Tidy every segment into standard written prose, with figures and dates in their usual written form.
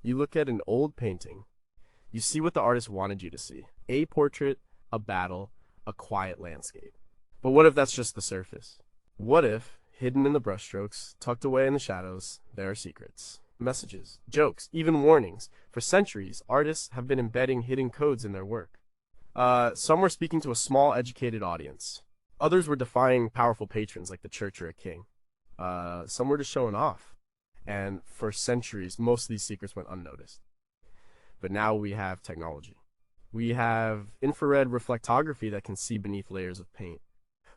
You look at an old painting, you see what the artist wanted you to see. A portrait, a battle, a quiet landscape. But what if that's just the surface? What if, hidden in the brushstrokes, tucked away in the shadows, there are secrets, messages, jokes, even warnings? For centuries, artists have been embedding hidden codes in their work. Some were speaking to a small, educated audience. Others were defying powerful patrons like the church or a king. Some were just showing off. And for centuries, most of these secrets went unnoticed. But now we have technology. We have infrared reflectography that can see beneath layers of paint.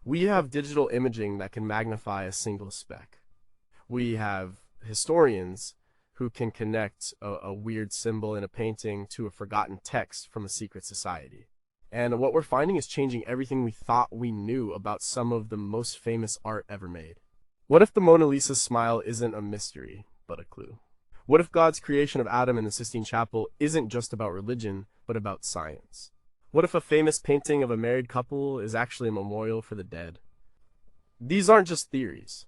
We have digital imaging that can magnify a single speck. We have historians who can connect a weird symbol in a painting to a forgotten text from a secret society. And what we're finding is changing everything we thought we knew about some of the most famous art ever made. What if the Mona Lisa's smile isn't a mystery, but a clue? What if God's creation of Adam in the Sistine Chapel isn't just about religion, but about science? What if a famous painting of a married couple is actually a memorial for the dead? These aren't just theories.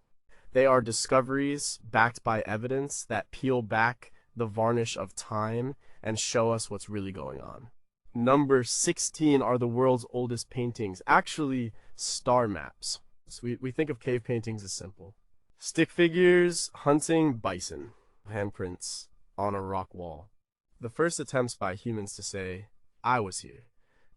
They are discoveries backed by evidence that peel back the varnish of time and show us what's really going on. Number 16 are the world's oldest paintings, actually star maps. So we think of cave paintings as simple. Stick figures, hunting, bison, handprints on a rock wall. The first attempts by humans to say, I was here.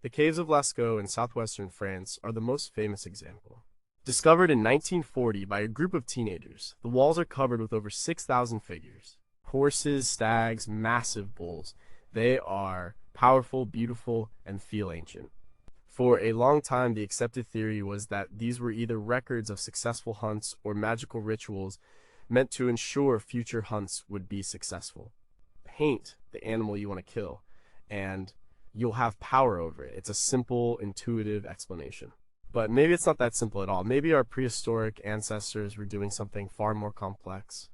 The caves of Lascaux in southwestern France are the most famous example. Discovered in 1940 by a group of teenagers, the walls are covered with over 6,000 figures. Horses, stags, massive bulls. They are powerful, beautiful, and feel ancient. For a long time, the accepted theory was that these were either records of successful hunts or magical rituals meant to ensure future hunts would be successful. Paint the animal you want to kill, and you'll have power over it. It's a simple, intuitive explanation. But maybe it's not that simple at all. Maybe our prehistoric ancestors were doing something far more complex.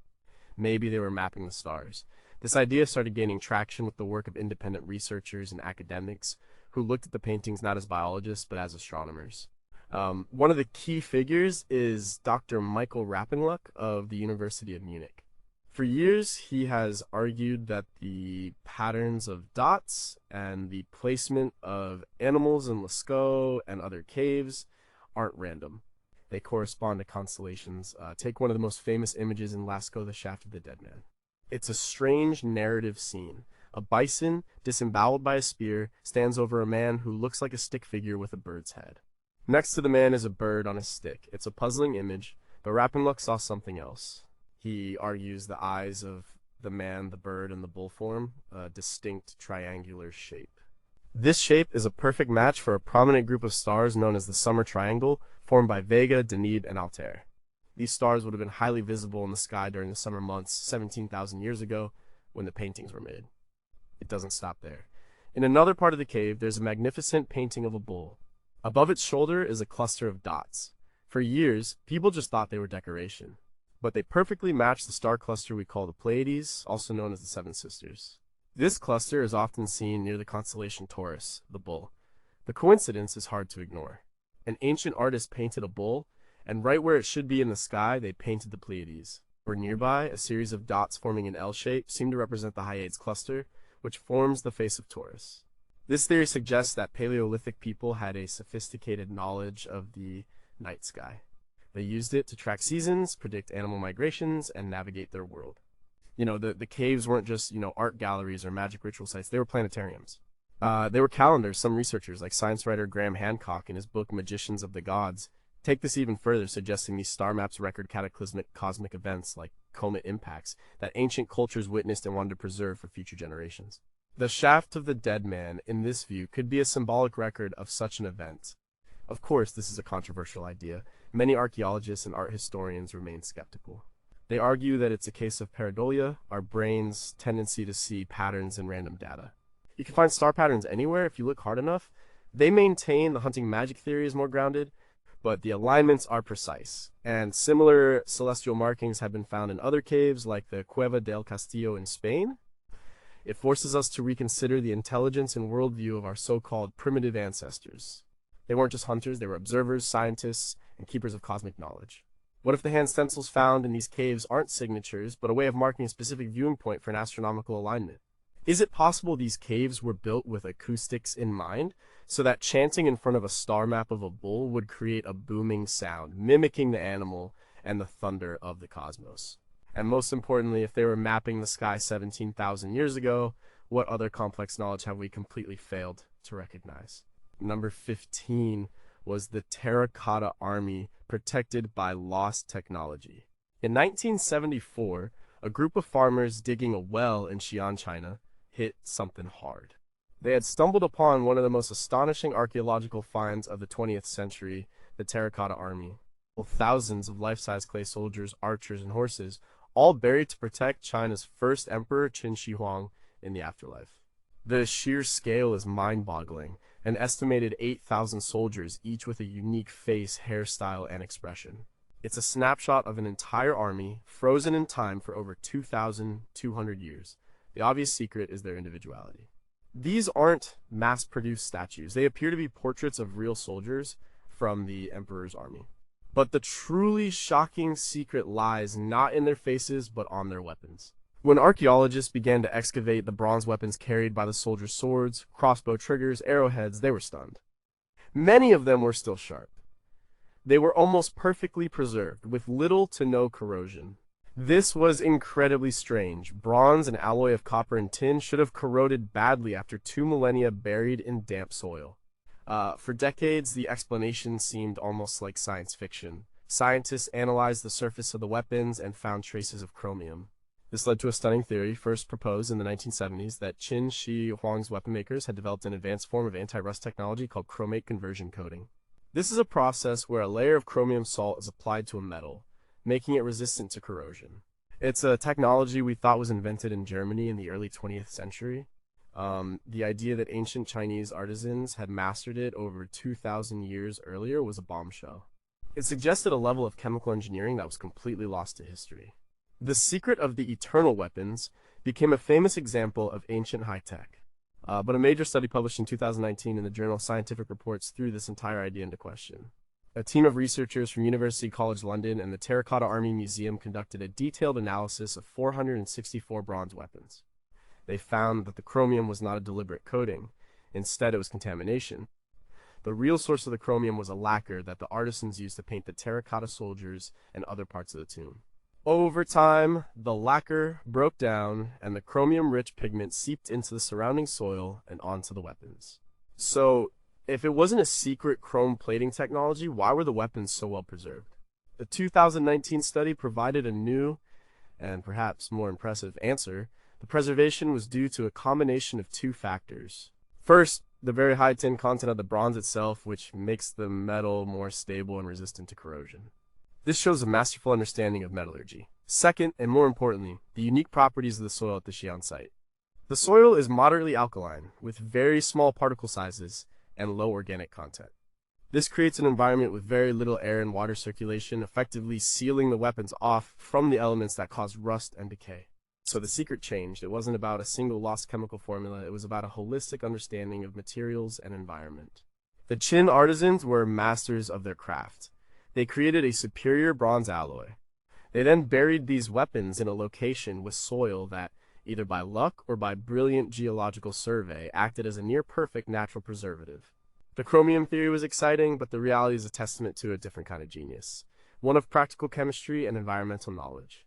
Maybe they were mapping the stars. This idea started gaining traction with the work of independent researchers and academics who looked at the paintings not as biologists but as astronomers. One of the key figures is Dr. Michael Rappenluck of the University of Munich. For years, he has argued that the patterns of dots and the placement of animals in Lascaux and other caves aren't random. They correspond to constellations. Take one of the most famous images in Lascaux, the Shaft of the Dead Man. It's a strange narrative scene. A bison, disemboweled by a spear, stands over a man who looks like a stick figure with a bird's head. Next to the man is a bird on a stick. It's a puzzling image, but Rappenluck saw something else. He argues the eyes of the man, the bird, and the bull form a distinct triangular shape. This shape is a perfect match for a prominent group of stars known as the Summer Triangle, formed by Vega, Deneb, and Altair. These stars would have been highly visible in the sky during the summer months 17,000 years ago when the paintings were made. It doesn't stop there. In another part of the cave, there's a magnificent painting of a bull. Above its shoulder is a cluster of dots. For years, people just thought they were decoration. But they perfectly match the star cluster we call the Pleiades, also known as the Seven Sisters. This cluster is often seen near the constellation Taurus, the bull. The coincidence is hard to ignore. An ancient artist painted a bull, and right where it should be in the sky, they painted the Pleiades. Or nearby, a series of dots forming an L shape seem to represent the Hyades cluster, which forms the face of Taurus. This theory suggests that Paleolithic people had a sophisticated knowledge of the night sky. They used it to track seasons, predict animal migrations, and navigate their world. The caves weren't just, art galleries or magic ritual sites. They were planetariums. They were calendars. Some researchers, like science writer Graham Hancock in his book Magicians of the Gods, take this even further, suggesting these star maps record cataclysmic cosmic events like comet impacts that ancient cultures witnessed and wanted to preserve for future generations. The Shaft of the Dead Man, in this view, could be a symbolic record of such an event. Of course, this is a controversial idea. Many archaeologists and art historians remain skeptical. They argue that it's a case of pareidolia, our brain's tendency to see patterns in random data. You can find star patterns anywhere if you look hard enough. They maintain the hunting magic theory is more grounded, but the alignments are precise. And similar celestial markings have been found in other caves, like the Cueva del Castillo in Spain. It forces us to reconsider the intelligence and worldview of our so-called primitive ancestors. They weren't just hunters, they were observers, scientists, and keepers of cosmic knowledge. What if the hand stencils found in these caves aren't signatures, but a way of marking a specific viewing point for an astronomical alignment? Is it possible these caves were built with acoustics in mind, so that chanting in front of a star map of a bull would create a booming sound, mimicking the animal and the thunder of the cosmos? And most importantly, if they were mapping the sky 17,000 years ago, what other complex knowledge have we completely failed to recognize? Number 15 was the Terracotta Army, protected by lost technology. In 1974, a group of farmers digging a well in Xi'an, China, hit something hard. They had stumbled upon one of the most astonishing archaeological finds of the 20th century, the Terracotta Army. Thousands of life-size clay soldiers, archers, and horses, all buried to protect China's first emperor, Qin Shi Huang, in the afterlife. The sheer scale is mind-boggling. An estimated 8,000 soldiers, each with a unique face, hairstyle, and expression. It's a snapshot of an entire army, frozen in time for over 2,200 years. The obvious secret is their individuality. These aren't mass-produced statues. They appear to be portraits of real soldiers from the emperor's army. But the truly shocking secret lies not in their faces, but on their weapons. When archaeologists began to excavate the bronze weapons carried by the soldiers' swords, crossbow triggers, arrowheads, they were stunned. Many of them were still sharp. They were almost perfectly preserved, with little to no corrosion. This was incredibly strange. Bronze, an alloy of copper and tin, should have corroded badly after 2 millennia buried in damp soil. For decades, the explanation seemed almost like science fiction. Scientists analyzed the surface of the weapons and found traces of chromium. This led to a stunning theory, first proposed in the 1970s, that Qin Shi Huang's weapon makers had developed an advanced form of anti-rust technology called chromate conversion coating. This is a process where a layer of chromium salt is applied to a metal, making it resistant to corrosion. It's a technology we thought was invented in Germany in the early 20th century. The idea that ancient Chinese artisans had mastered it over 2,000 years earlier was a bombshell. It suggested a level of chemical engineering that was completely lost to history. The secret of the eternal weapons became a famous example of ancient high-tech. But a major study published in 2019 in the journal Scientific Reports threw this entire idea into question. A team of researchers from University College London and the Terracotta Army Museum conducted a detailed analysis of 464 bronze weapons. They found that the chromium was not a deliberate coating. Instead, it was contamination. The real source of the chromium was a lacquer that the artisans used to paint the terracotta soldiers and other parts of the tomb. Over time, the lacquer broke down and the chromium-rich pigment seeped into the surrounding soil and onto the weapons. So, if it wasn't a secret chrome plating technology, why were the weapons so well preserved? The 2019 study provided a new, and perhaps more impressive, answer. The preservation was due to a combination of 2 factors. First, the very high tin content of the bronze itself, which makes the metal more stable and resistant to corrosion. This shows a masterful understanding of metallurgy. Second, and more importantly, the unique properties of the soil at the Xi'an site. The soil is moderately alkaline, with very small particle sizes and low organic content. This creates an environment with very little air and water circulation, effectively sealing the weapons off from the elements that cause rust and decay. So the secret changed. It wasn't about a single lost chemical formula, it was about a holistic understanding of materials and environment. The Qin artisans were masters of their craft. They created a superior bronze alloy. They then buried these weapons in a location with soil that, either by luck or by brilliant geological survey, acted as a near-perfect natural preservative. The chromium theory was exciting, but the reality is a testament to a different kind of genius, one of practical chemistry and environmental knowledge.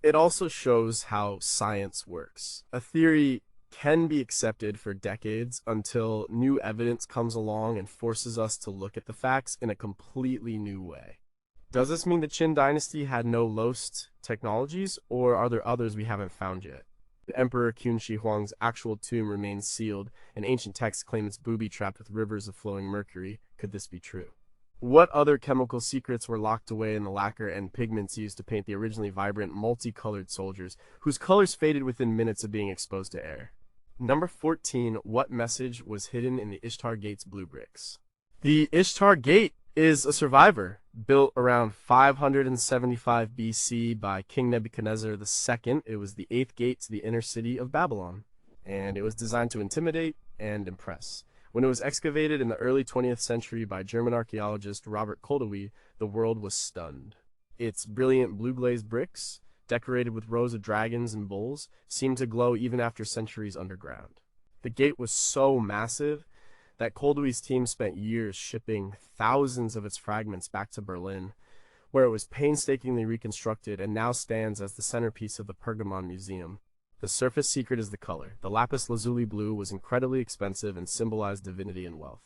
It also shows how science works. A theory can be accepted for decades until new evidence comes along and forces us to look at the facts in a completely new way. Does this mean the Qin dynasty had no lost technologies, or are there others we haven't found yet? The Emperor Qin Shi Huang's actual tomb remains sealed, and ancient texts claim it's booby-trapped with rivers of flowing mercury. Could this be true? What other chemical secrets were locked away in the lacquer and pigments used to paint the originally vibrant, multicolored soldiers, whose colors faded within minutes of being exposed to air? Number 14, what message was hidden in the Ishtar Gate's blue bricks? The Ishtar Gate is a survivor, built around 575 BC by King Nebuchadnezzar II. It was the 8th gate to the inner city of Babylon, and it was designed to intimidate and impress. When it was excavated in the early 20th century by German archaeologist Robert Koldewey, the world was stunned. Its brilliant blue glazed bricks, decorated with rows of dragons and bulls, seemed to glow even after centuries underground. The gate was so massive that Koldewey's team spent years shipping thousands of its fragments back to Berlin, where it was painstakingly reconstructed and now stands as the centerpiece of the Pergamon Museum. The surface secret is the color. The lapis lazuli blue was incredibly expensive and symbolized divinity and wealth.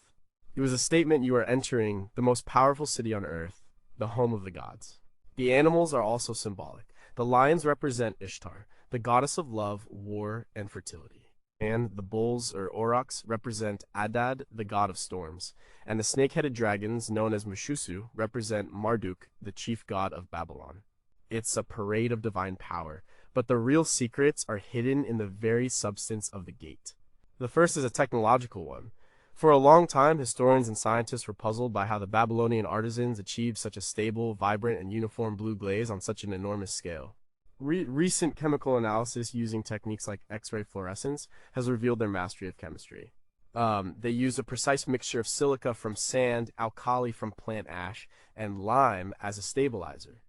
It was a statement you are entering the most powerful city on earth, the home of the gods. The animals are also symbolic. The lions represent Ishtar, the goddess of love, war, and fertility. And the bulls, or aurochs, represent Adad, the god of storms. And the snake-headed dragons, known as Mushusu, represent Marduk, the chief god of Babylon. It's a parade of divine power, but the real secrets are hidden in the very substance of the gate. The first is a technological one. For a long time, historians and scientists were puzzled by how the Babylonian artisans achieved such a stable, vibrant, and uniform blue glaze on such an enormous scale. Recent chemical analysis using techniques like X-ray fluorescence has revealed their mastery of chemistry. They use a precise mixture of silica from sand, alkali from plant ash, and lime as a stabilizer.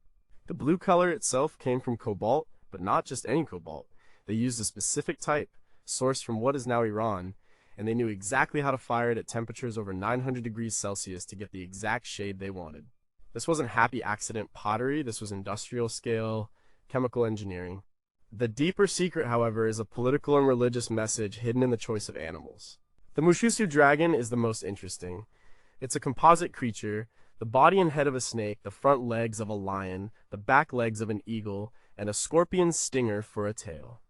The blue color itself came from cobalt, but not just any cobalt. They used a specific type, sourced from what is now Iran, and they knew exactly how to fire it at temperatures over 900 degrees Celsius to get the exact shade they wanted. This wasn't happy accident pottery, this was industrial scale, chemical engineering. The deeper secret, however, is a political and religious message hidden in the choice of animals. The Mushusu dragon is the most interesting. It's a composite creature, the body and head of a snake, the front legs of a lion, the back legs of an eagle, and a scorpion's stinger for a tail.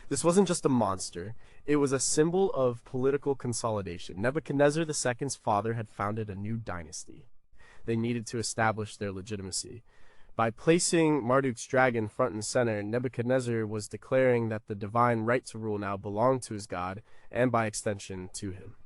This wasn't just a monster, it was a symbol of political consolidation. Nebuchadnezzar II's father had founded a new dynasty. They needed to establish their legitimacy. By placing Marduk's dragon front and center, Nebuchadnezzar was declaring that the divine right to rule now belonged to his god, and by extension, to him.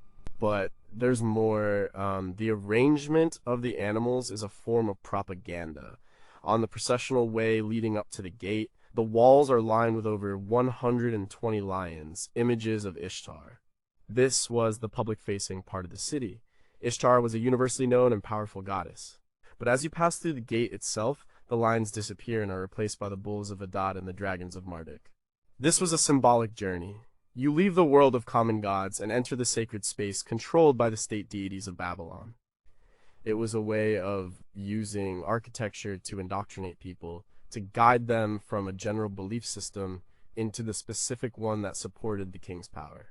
But there's more. The arrangement of the animals is a form of propaganda. On the processional way leading up to the gate, the walls are lined with over 120 lions, images of Ishtar. This was the public-facing part of the city. Ishtar was a universally known and powerful goddess. But as you pass through the gate itself, the lions disappear and are replaced by the bulls of Adad and the dragons of Marduk. This was a symbolic journey. You leave the world of common gods and enter the sacred space controlled by the state deities of Babylon. It was a way of using architecture to indoctrinate people, to guide them from a general belief system into the specific one that supported the king's power.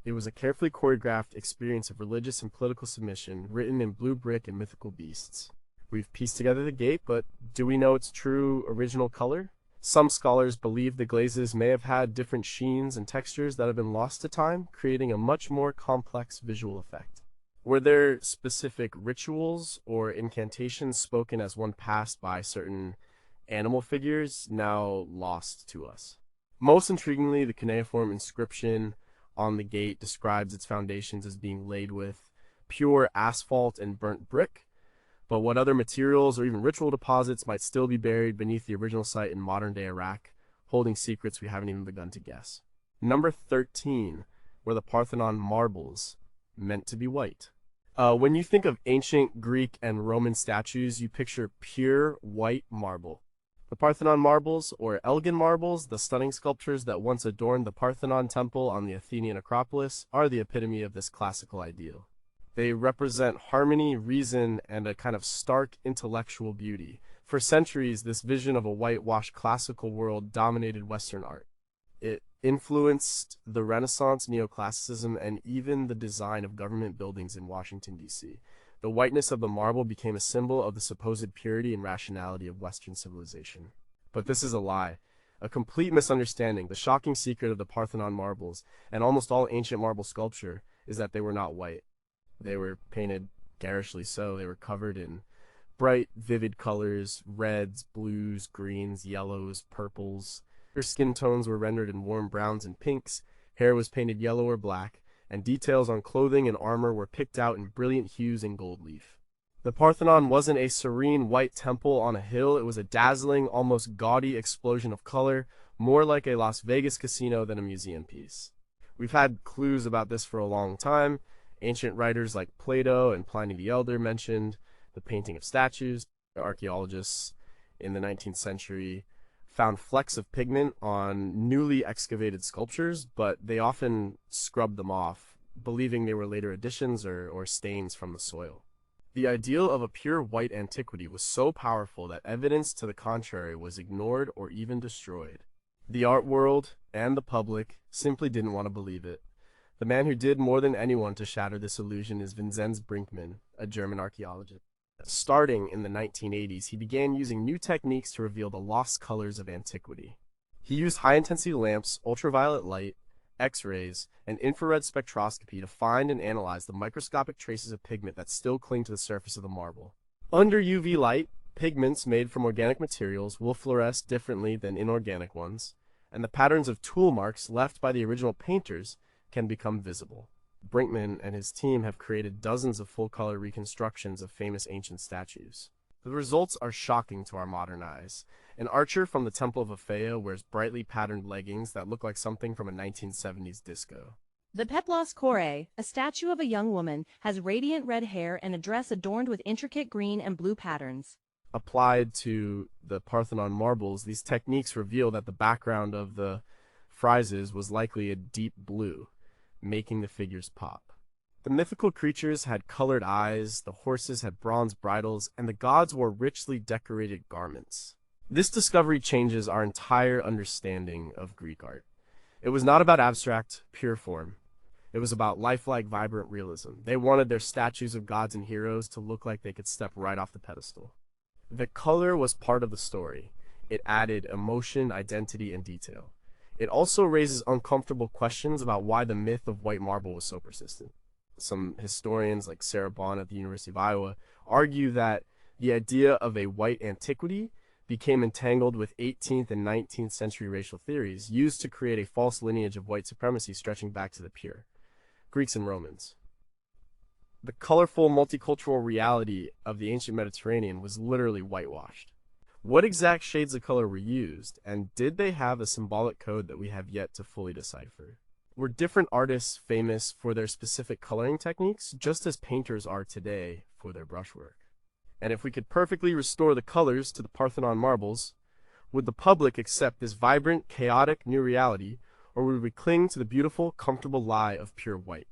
It was a carefully choreographed experience of religious and political submission, written in blue brick and mythical beasts. We've pieced together the gate, but do we know its true original color? Some scholars believe the glazes may have had different sheens and textures that have been lost to time, creating a much more complex visual effect. Were there specific rituals or incantations spoken as one passed by certain animal figures now lost to us? Most intriguingly, the cuneiform inscription on the gate describes its foundations as being laid with pure asphalt and burnt brick, but what other materials or even ritual deposits might still be buried beneath the original site in modern-day Iraq, holding secrets we haven't even begun to guess. Number 13 were the Parthenon marbles, meant to be white. When you think of ancient Greek and Roman statues, you picture pure white marble. The Parthenon marbles, or Elgin marbles, the stunning sculptures that once adorned the Parthenon temple on the Athenian Acropolis, are the epitome of this classical ideal. They represent harmony, reason, and a kind of stark intellectual beauty. For centuries, this vision of a whitewashed classical world dominated Western art. It influenced the Renaissance, neoclassicism, and even the design of government buildings in Washington, D.C. The whiteness of the marble became a symbol of the supposed purity and rationality of Western civilization. But this is a lie, a complete misunderstanding. The shocking secret of the Parthenon marbles, and almost all ancient marble sculpture, is that they were not white. They were painted garishly so. They were covered in bright, vivid colors, reds, blues, greens, yellows, purples. Their skin tones were rendered in warm browns and pinks, hair was painted yellow or black, and details on clothing and armor were picked out in brilliant hues and gold leaf. The Parthenon wasn't a serene white temple on a hill, it was a dazzling, almost gaudy explosion of color, more like a Las Vegas casino than a museum piece. We've had clues about this for a long time. Ancient writers like Plato and Pliny the Elder mentioned the painting of statues. Archaeologists in the 19th century found flecks of pigment on newly excavated sculptures, but they often scrubbed them off, believing they were later additions or stains from the soil. The ideal of a pure white antiquity was so powerful that evidence to the contrary was ignored or even destroyed. The art world and the public simply didn't want to believe it. The man who did more than anyone to shatter this illusion is Vinzenz Brinkmann, a German archaeologist. Starting in the 1980s, he began using new techniques to reveal the lost colors of antiquity. He used high-intensity lamps, ultraviolet light, X-rays, and infrared spectroscopy to find and analyze the microscopic traces of pigment that still cling to the surface of the marble. Under UV light, pigments made from organic materials will fluoresce differently than inorganic ones, and the patterns of tool marks left by the original painters can become visible. Brinkmann and his team have created dozens of full-color reconstructions of famous ancient statues. The results are shocking to our modern eyes. An archer from the Temple of Aphaia wears brightly patterned leggings that look like something from a 1970s disco. The Peplos Kore, a statue of a young woman, has radiant red hair and a dress adorned with intricate green and blue patterns. Applied to the Parthenon marbles, these techniques reveal that the background of the friezes was likely a deep blue, making the figures pop. The mythical creatures had colored eyes, the horses had bronze bridles, and the gods wore richly decorated garments. This discovery changes our entire understanding of Greek art. It was not about abstract, pure form. It was about lifelike, vibrant realism. They wanted their statues of gods and heroes to look like they could step right off the pedestal. The color was part of the story. It added emotion, identity, and detail. It also raises uncomfortable questions about why the myth of white marble was so persistent. Some historians, like Sarah Bond at the University of Iowa, argue that the idea of a white antiquity became entangled with 18th and 19th century racial theories used to create a false lineage of white supremacy stretching back to the pure Greeks and Romans. The colorful, multicultural reality of the ancient Mediterranean was literally whitewashed. What exact shades of color were used, and did they have a symbolic code that we have yet to fully decipher? Were different artists famous for their specific coloring techniques, just as painters are today for their brushwork? And if we could perfectly restore the colors to the Parthenon marbles, would the public accept this vibrant, chaotic new reality, or would we cling to the beautiful, comfortable lie of pure white?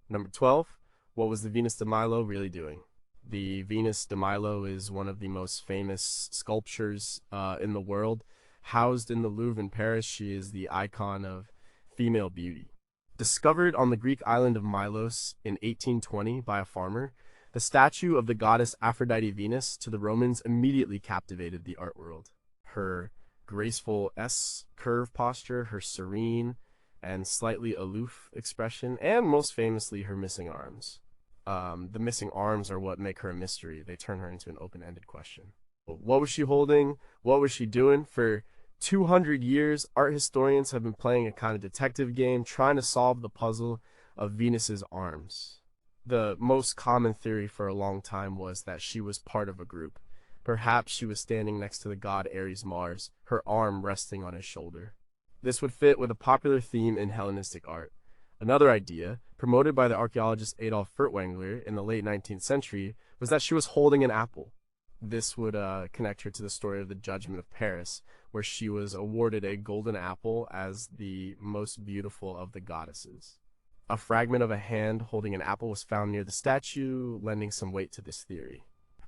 Number 12, what was the Venus de Milo really doing? The Venus de Milo is one of the most famous sculptures in the world. Housed in the Louvre in Paris, she is the icon of female beauty. Discovered on the Greek island of Milos in 1820 by a farmer, the statue of the goddess Aphrodite Venus to the Romans immediately captivated the art world. Her graceful S-curve posture, her serene and slightly aloof expression, and most famously her missing arms. The missing arms are what make her a mystery. They turn her into an open-ended question. What was she holding? What was she doing? For 200 years, art historians have been playing a kind of detective game, trying to solve the puzzle of Venus's arms. The most common theory for a long time was that she was part of a group. Perhaps she was standing next to the god Ares Mars, her arm resting on his shoulder. This would fit with a popular theme in Hellenistic art. Another idea, promoted by the archaeologist Adolf Furtwängler in the late 19th century, was that she was holding an apple. This would connect her to the story of the Judgment of Paris, where she was awarded a golden apple as the most beautiful of the goddesses. A fragment of a hand holding an apple was found near the statue, lending some weight to this theory.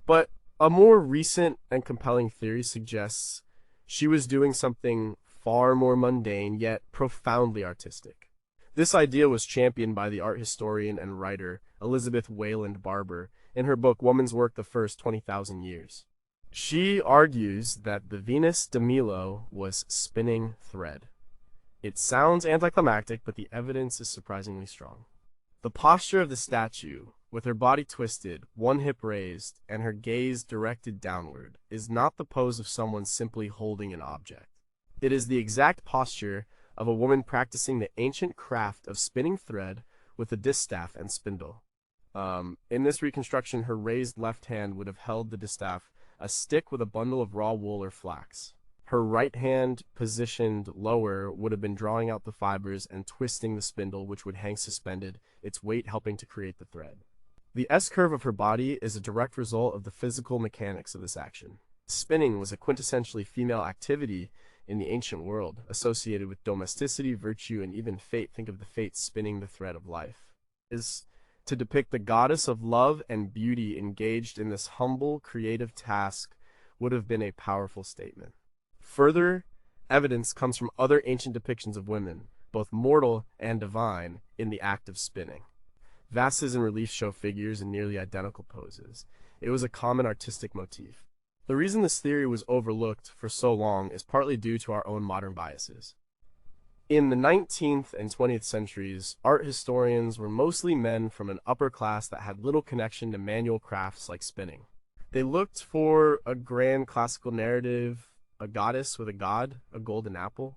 But a more recent and compelling theory suggests she was doing something far more mundane, yet profoundly artistic. This idea was championed by the art historian and writer Elizabeth Wayland Barber in her book Woman's Work the First 20,000 Years. She argues that the Venus de Milo was spinning thread. It sounds anticlimactic, but the evidence is surprisingly strong. The posture of the statue, with her body twisted, one hip raised, and her gaze directed downward, is not the pose of someone simply holding an object. It is the exact posture of a woman practicing the ancient craft of spinning thread with a distaff and spindle. In this reconstruction, her raised left hand would have held the distaff, a stick with a bundle of raw wool or flax. Her right hand, positioned lower, would have been drawing out the fibers and twisting the spindle, which would hang suspended, its weight helping to create the thread. The S-curve of her body is a direct result of the physical mechanics of this action. Spinning was a quintessentially female activity in the ancient world, associated with domesticity, virtue, and even fate. Think of the fates spinning the thread of life. Is to depict the goddess of love and beauty engaged in this humble, creative task would have been a powerful statement. Further evidence comes from other ancient depictions of women, both mortal and divine, in the act of spinning. Vases and reliefs show figures in nearly identical poses. It was a common artistic motif. The reason this theory was overlooked for so long is partly due to our own modern biases. In the 19th and 20th centuries, art historians were mostly men from an upper class that had little connection to manual crafts like spinning. They looked for a grand classical narrative, a goddess with a god, a golden apple.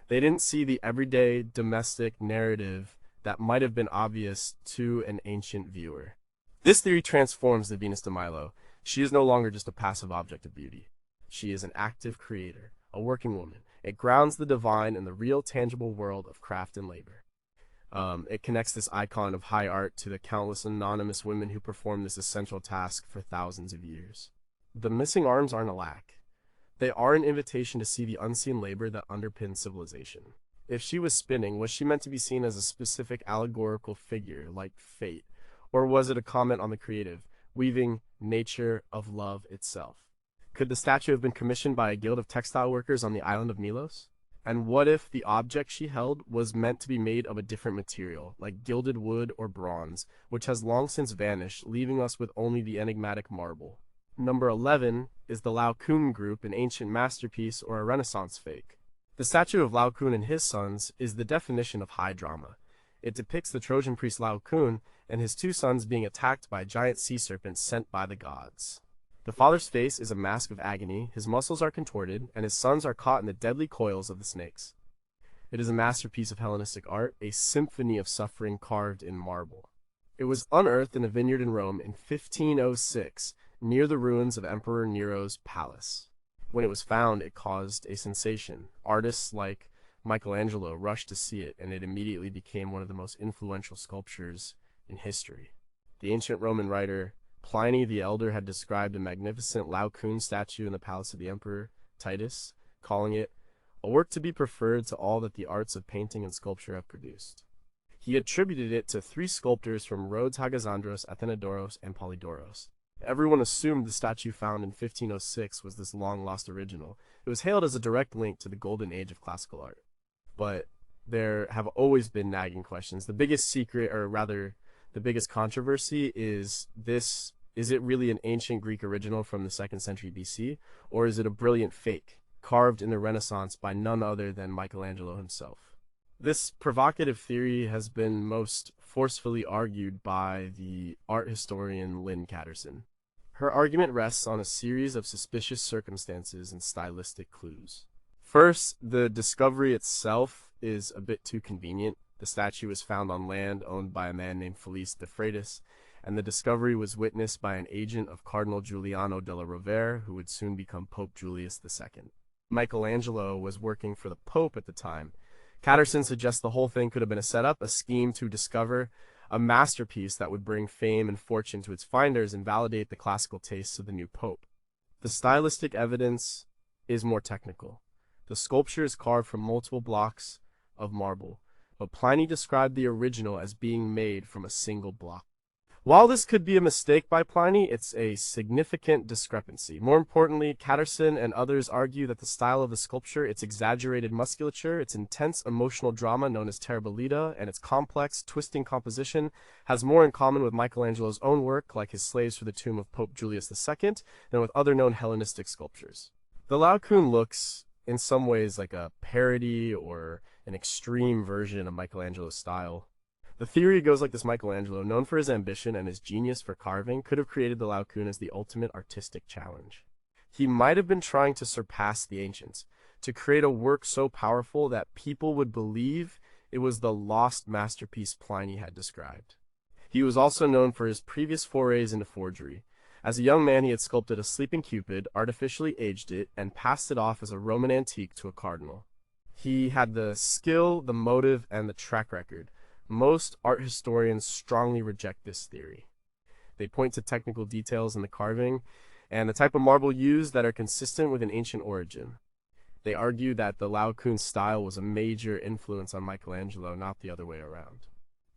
They didn't see the everyday domestic narrative that might have been obvious to an ancient viewer. This theory transforms the Venus de Milo. She is no longer just a passive object of beauty. She is an active creator, a working woman. It grounds the divine in the real, tangible world of craft and labor. It connects this icon of high art to the countless anonymous women who performed this essential task for thousands of years. The missing arms aren't a lack. They are an invitation to see the unseen labor that underpins civilization. If she was spinning, was she meant to be seen as a specific allegorical figure, like fate? Or was it a comment on the creative, weaving nature of love itself? Could the statue have been commissioned by a guild of textile workers on the island of Milos? And what if the object she held was meant to be made of a different material, like gilded wood or bronze, which has long since vanished, leaving us with only the enigmatic marble? Number 11 is the Laocoon group, an ancient masterpiece or a Renaissance fake. The statue of Laocoon and his sons is the definition of high drama. It depicts the Trojan priest Laocoon and his two sons being attacked by a giant sea serpent sent by the gods. The father's face is a mask of agony, his muscles are contorted, and his sons are caught in the deadly coils of the snakes. It is a masterpiece of Hellenistic art, a symphony of suffering carved in marble. It was unearthed in a vineyard in Rome in 1506, near the ruins of Emperor Nero's palace. When it was found, it caused a sensation. Artists like Michelangelo rushed to see it, and it immediately became one of the most influential sculptures in history. The ancient Roman writer Pliny the Elder had described a magnificent Laocoon statue in the palace of the emperor Titus, calling it a work to be preferred to all that the arts of painting and sculpture have produced. He attributed it to three sculptors from Rhodes, Hagiandros, Athenodoros, and Polydoros. Everyone assumed the statue found in 1506 was this long-lost original. It was hailed as a direct link to the golden age of classical art. But there have always been nagging questions. The biggest secret, or rather, the biggest controversy is this: is it really an ancient Greek original from the 2nd century BC, or is it a brilliant fake, carved in the Renaissance by none other than Michelangelo himself? This provocative theory has been most forcefully argued by the art historian Lynn Catterson. Her argument rests on a series of suspicious circumstances and stylistic clues. First, the discovery itself is a bit too convenient. The statue was found on land owned by a man named Felice de Freitas, and the discovery was witnessed by an agent of Cardinal Giuliano della Rovere, who would soon become Pope Julius II. Michelangelo was working for the Pope at the time. Catterson suggests the whole thing could have been a setup, a scheme to discover a masterpiece that would bring fame and fortune to its finders and validate the classical tastes of the new Pope. The stylistic evidence is more technical. The sculpture is carved from multiple blocks of marble, but Pliny described the original as being made from a single block. While this could be a mistake by Pliny, it's a significant discrepancy. More importantly, Catterson and others argue that the style of the sculpture, its exaggerated musculature, its intense emotional drama known as Terracotta, and its complex, twisting composition has more in common with Michelangelo's own work, like his Slaves for the Tomb of Pope Julius II, than with other known Hellenistic sculptures. The Laocoon looks, in some ways, like a parody or an extreme version of Michelangelo's style. The theory goes like this: Michelangelo, known for his ambition and his genius for carving, could have created the Laocoon as the ultimate artistic challenge. He might have been trying to surpass the ancients, to create a work so powerful that people would believe it was the lost masterpiece Pliny had described. He was also known for his previous forays into forgery. As a young man, he had sculpted a sleeping Cupid, artificially aged it, and passed it off as a Roman antique to a cardinal. He had the skill, the motive, and the track record. Most art historians strongly reject this theory. They point to technical details in the carving and the type of marble used that are consistent with an ancient origin. They argue that the Laocoon style was a major influence on Michelangelo, not the other way around.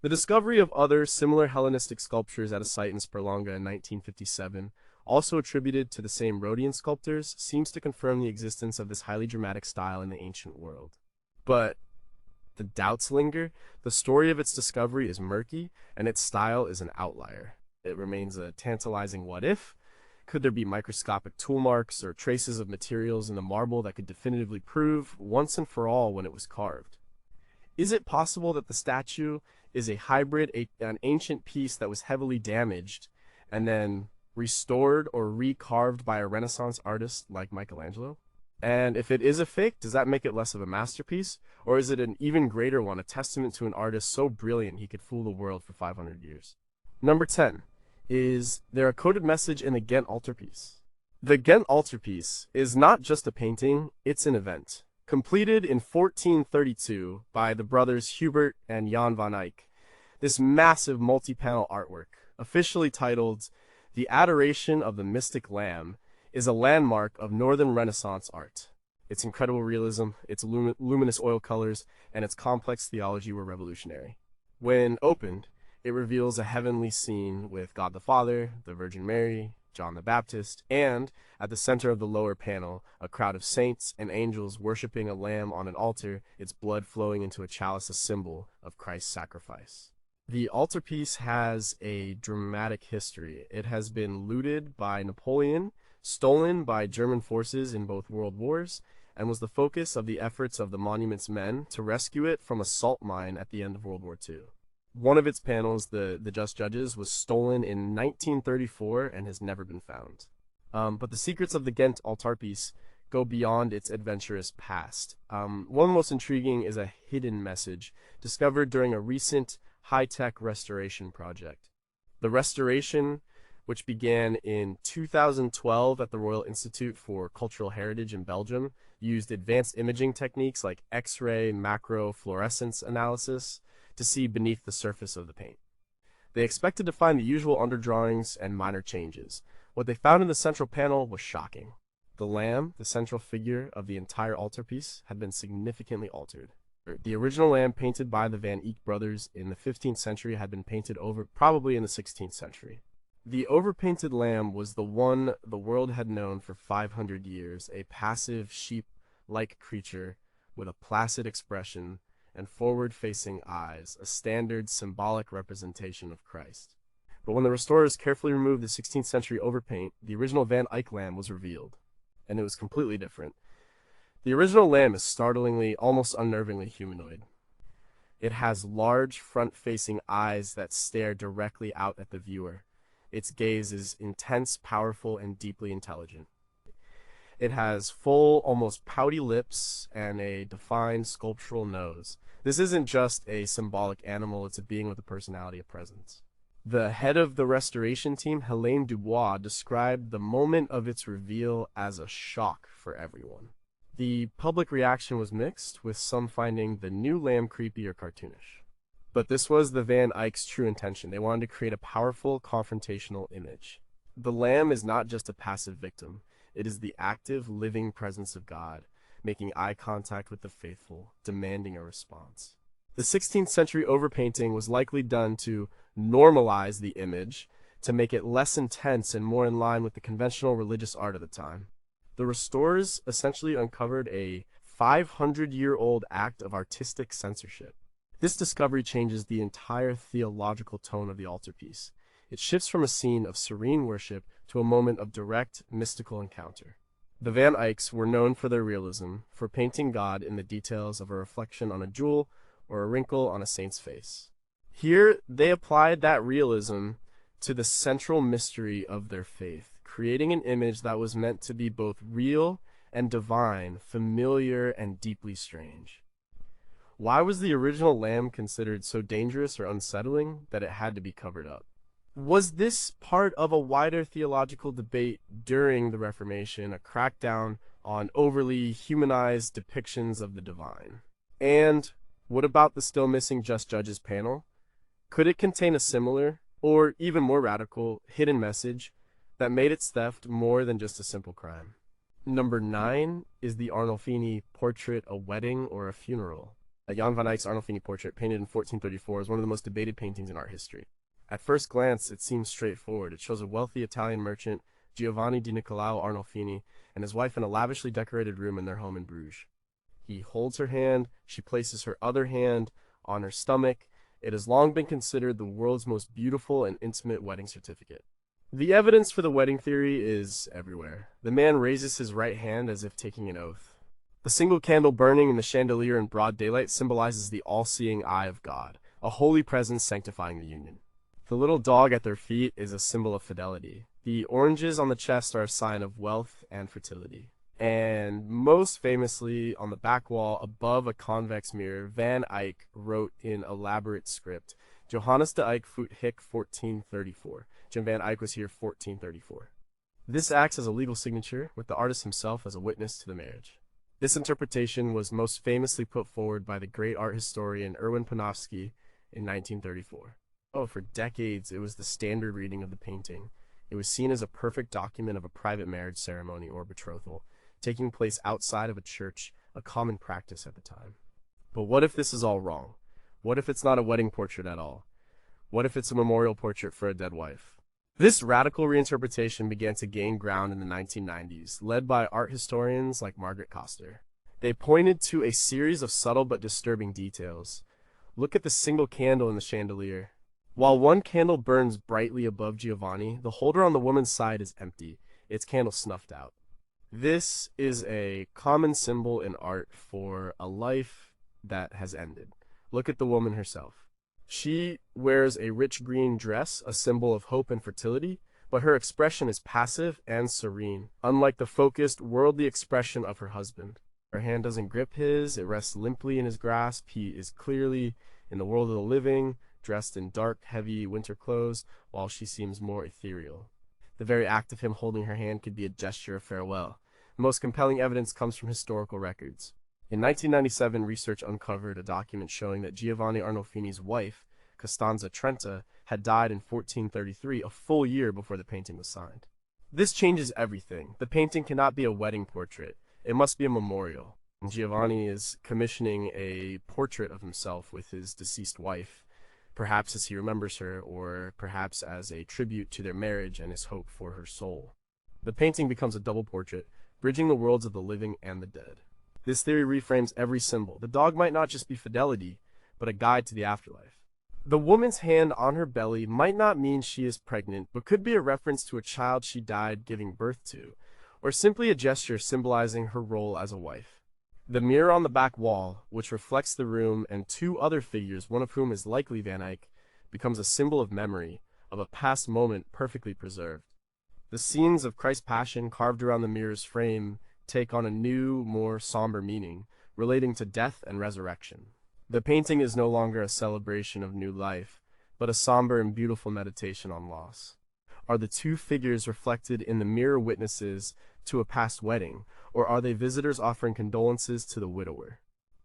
The discovery of other similar Hellenistic sculptures at a site in Sperlonga in 1957, also attributed to the same Rhodian sculptors, seems to confirm the existence of this highly dramatic style in the ancient world. But the doubts linger. The story of its discovery is murky, and its style is an outlier. It remains a tantalizing what if. Could there be microscopic tool marks or traces of materials in the marble that could definitively prove, once and for all, when it was carved? Is it possible that the statue is a hybrid, an ancient piece that was heavily damaged, and then restored or recarved by a Renaissance artist like Michelangelo? And if it is a fake, does that make it less of a masterpiece? Or is it an even greater one, a testament to an artist so brilliant he could fool the world for 500 years? Number 10. Is there a coded message in the Ghent altarpiece? The Ghent altarpiece is not just a painting, it's an event. Completed in 1432 by the brothers Hubert and Jan van Eyck, this massive multi-panel artwork, officially titled The Adoration of the Mystic Lamb, is a landmark of Northern Renaissance art. Its incredible realism, its luminous oil colors, and its complex theology were revolutionary. When opened, it reveals a heavenly scene with God the Father, the Virgin Mary, John the Baptist, and, at the center of the lower panel, a crowd of saints and angels worshiping a lamb on an altar, its blood flowing into a chalice, a symbol of Christ's sacrifice. The altarpiece has a dramatic history. It has been looted by Napoleon, stolen by German forces in both world wars, and was the focus of the efforts of the monument's men to rescue it from a salt mine at the end of World War II. One of its panels, the Just Judges, was stolen in 1934 and has never been found. But the secrets of the Ghent altarpiece go beyond its adventurous past. One of the most intriguing is a hidden message discovered during a recent high-tech restoration project. The restoration, which began in 2012 at the Royal Institute for Cultural Heritage in Belgium, used advanced imaging techniques like X-ray macro fluorescence analysis to see beneath the surface of the paint. They expected to find the usual underdrawings and minor changes. What they found in the central panel was shocking. The lamb, the central figure of the entire altarpiece, had been significantly altered. The original lamb painted by the Van Eyck brothers in the 15th century had been painted over probably in the 16th century. The overpainted lamb was the one the world had known for 500 years, a passive sheep-like creature with a placid expression and forward-facing eyes, a standard symbolic representation of Christ. But when the restorers carefully removed the 16th century overpaint, the original Van Eyck lamb was revealed, and it was completely different. The original lamb is startlingly, almost unnervingly humanoid. It has large front-facing eyes that stare directly out at the viewer. Its gaze is intense, powerful, and deeply intelligent. It has full, almost pouty lips and a defined sculptural nose. This isn't just a symbolic animal, it's a being with a personality, a presence. The head of the restoration team, Helene Dubois, described the moment of its reveal as a shock for everyone. The public reaction was mixed, with some finding the new lamb creepy or cartoonish. But this was the Van Eyck's true intention. They wanted to create a powerful, confrontational image. The lamb is not just a passive victim. It is the active, living presence of God, making eye contact with the faithful, demanding a response. The 16th century overpainting was likely done to normalize the image, to make it less intense and more in line with the conventional religious art of the time. The restorers essentially uncovered a 500-year-old act of artistic censorship. This discovery changes the entire theological tone of the altarpiece. It shifts from a scene of serene worship to a moment of direct, mystical encounter. The Van Eycks were known for their realism, for painting God in the details of a reflection on a jewel or a wrinkle on a saint's face. Here, they applied that realism to the central mystery of their faith, creating an image that was meant to be both real and divine, familiar and deeply strange. Why was the original lamb considered so dangerous or unsettling that it had to be covered up? Was this part of a wider theological debate during the Reformation, a crackdown on overly humanized depictions of the divine? And what about the still missing Just Judges panel? Could it contain a similar, Or even more radical, hidden message that made its theft more than just a simple crime. Number 9 is the Arnolfini portrait, A Wedding or a Funeral. Jan van Eyck's Arnolfini portrait, painted in 1434, is one of the most debated paintings in art history. At first glance, it seems straightforward. It shows a wealthy Italian merchant, Giovanni di Niccolao Arnolfini, and his wife in a lavishly decorated room in their home in Bruges. He holds her hand, she places her other hand on her stomach. It has long been considered the world's most beautiful and intimate wedding certificate. The evidence for the wedding theory is everywhere. The man raises his right hand as if taking an oath. The single candle burning in the chandelier in broad daylight symbolizes the all-seeing eye of God, a holy presence sanctifying the union. The little dog at their feet is a symbol of fidelity. The oranges on the chest are a sign of wealth and fertility. And most famously, on the back wall above a convex mirror, Van Eyck wrote in elaborate script, Johannes de Eyck voet Hick 1434. Jim Van Eyck was here 1434. This acts as a legal signature, with the artist himself as a witness to the marriage. This interpretation was most famously put forward by the great art historian Erwin Panofsky in 1934. For decades, it was the standard reading of the painting. It was seen as a perfect document of a private marriage ceremony or betrothal, taking place outside of a church, a common practice at the time. But what if this is all wrong? What if it's not a wedding portrait at all? What if it's a memorial portrait for a dead wife? This radical reinterpretation began to gain ground in the 1990s, led by art historians like Margaret Coster. They pointed to a series of subtle but disturbing details. Look at the single candle in the chandelier. While one candle burns brightly above Giovanni, the holder on the woman's side is empty, its candle snuffed out. This is a common symbol in art for a life that has ended. Look at the woman herself. She wears a rich green dress, a symbol of hope and fertility, but her expression is passive and serene, unlike the focused, worldly expression of her husband. Her hand doesn't grip his, it rests limply in his grasp. He is clearly in the world of the living, dressed in dark, heavy winter clothes, while she seems more ethereal. The very act of him holding her hand could be a gesture of farewell. The most compelling evidence comes from historical records. In 1997, research uncovered a document showing that Giovanni Arnolfini's wife, Costanza Trenta, had died in 1433, a full year before the painting was signed. This changes everything. The painting cannot be a wedding portrait. It must be a memorial. Giovanni is commissioning a portrait of himself with his deceased wife, perhaps as he remembers her, or perhaps as a tribute to their marriage and his hope for her soul. The painting becomes a double portrait, bridging the worlds of the living and the dead. This theory reframes every symbol. The dog might not just be fidelity, but a guide to the afterlife. The woman's hand on her belly might not mean she is pregnant, but could be a reference to a child she died giving birth to, or simply a gesture symbolizing her role as a wife. The mirror on the back wall, which reflects the room and two other figures, one of whom is likely Van Eyck, becomes a symbol of memory, of a past moment perfectly preserved. The scenes of Christ's Passion carved around the mirror's frame take on a new, more somber meaning, relating to death and resurrection. The painting is no longer a celebration of new life, but a somber and beautiful meditation on loss. Are the two figures reflected in the mirror witnesses to a past wedding, or are they visitors offering condolences to the widower?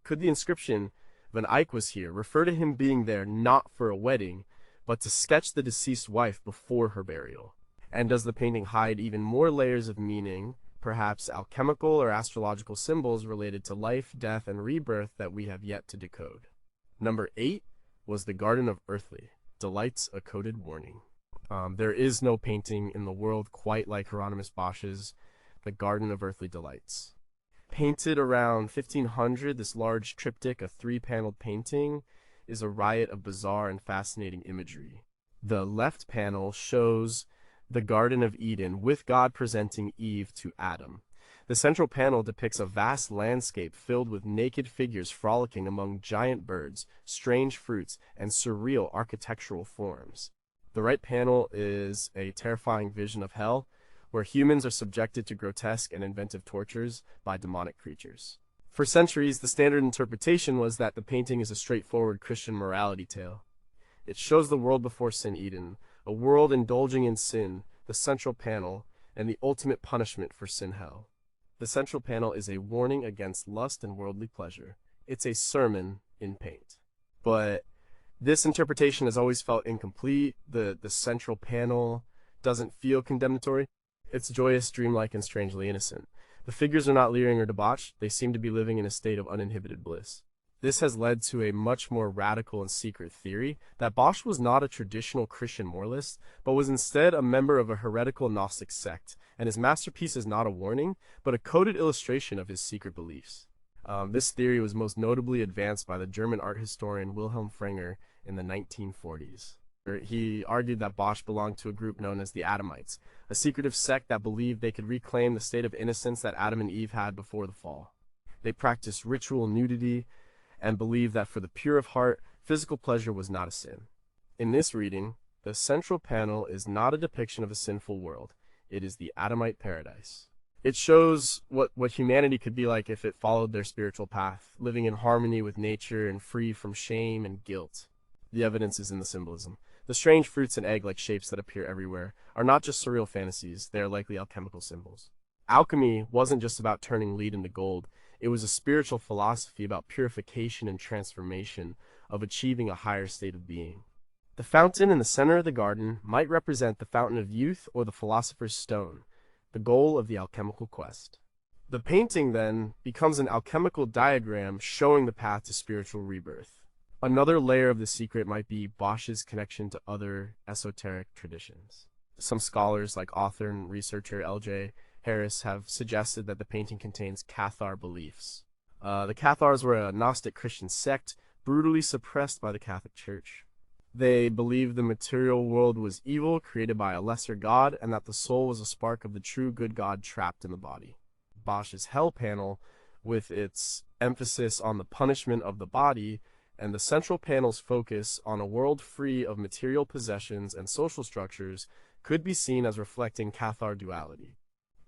Could the inscription, Van Eyck was here, refer to him being there not for a wedding, but to sketch the deceased wife before her burial? And does the painting hide even more layers of meaning, perhaps alchemical or astrological symbols related to life, death, and rebirth that we have yet to decode? Number 8 was the Garden of Earthly Delights, a Coded Warning. There is no painting in the world quite like Hieronymus Bosch's The Garden of Earthly Delights. Painted around 1500, this large triptych, a 3-paneled painting, is a riot of bizarre and fascinating imagery. The left panel shows the Garden of Eden, with God presenting Eve to Adam. The central panel depicts a vast landscape filled with naked figures frolicking among giant birds, strange fruits, and surreal architectural forms. The right panel is a terrifying vision of hell, where humans are subjected to grotesque and inventive tortures by demonic creatures. For centuries, the standard interpretation was that the painting is a straightforward Christian morality tale. It shows the world before sin Eden, a world indulging in sin, the central panel, and the ultimate punishment for sin hell. The central panel is a warning against lust and worldly pleasure. It's a sermon in paint. But This interpretation has always felt incomplete. The central panel doesn't feel condemnatory. It's joyous, dreamlike, and strangely innocent. The figures are not leering or debauched. They seem to be living in a state of uninhibited bliss. This has led to a much more radical and secret theory that Bosch was not a traditional Christian moralist, but was instead a member of a heretical Gnostic sect, and his masterpiece is not a warning, but a coded illustration of his secret beliefs. This theory was most notably advanced by the German art historian Wilhelm Frenger in the 1940s. He argued that Bosch belonged to a group known as the Adamites, a secretive sect that believed they could reclaim the state of innocence that Adam and Eve had before the fall. They practiced ritual nudity and believed that for the pure of heart, physical pleasure was not a sin. In this reading, the central panel is not a depiction of a sinful world. It is the Adamite paradise. It shows what humanity could be like if it followed their spiritual path, living in harmony with nature and free from shame and guilt. The evidence is in the symbolism. The strange fruits and egg-like shapes that appear everywhere are not just surreal fantasies, they are likely alchemical symbols. Alchemy wasn't just about turning lead into gold, it was a spiritual philosophy about purification and transformation, of achieving a higher state of being. The fountain in the center of the garden might represent the fountain of youth or the philosopher's stone, the goal of the alchemical quest. The painting, then, becomes an alchemical diagram showing the path to spiritual rebirth. Another layer of the secret might be Bosch's connection to other esoteric traditions. Some scholars, like author and researcher L.J. Harris, have suggested that the painting contains Cathar beliefs. The Cathars were a Gnostic Christian sect, brutally suppressed by the Catholic Church. They believed the material world was evil, created by a lesser god, and that the soul was a spark of the true good God trapped in the body. Bosch's Hell panel, with its emphasis on the punishment of the body, and the central panel's focus on a world free of material possessions and social structures, could be seen as reflecting Cathar duality.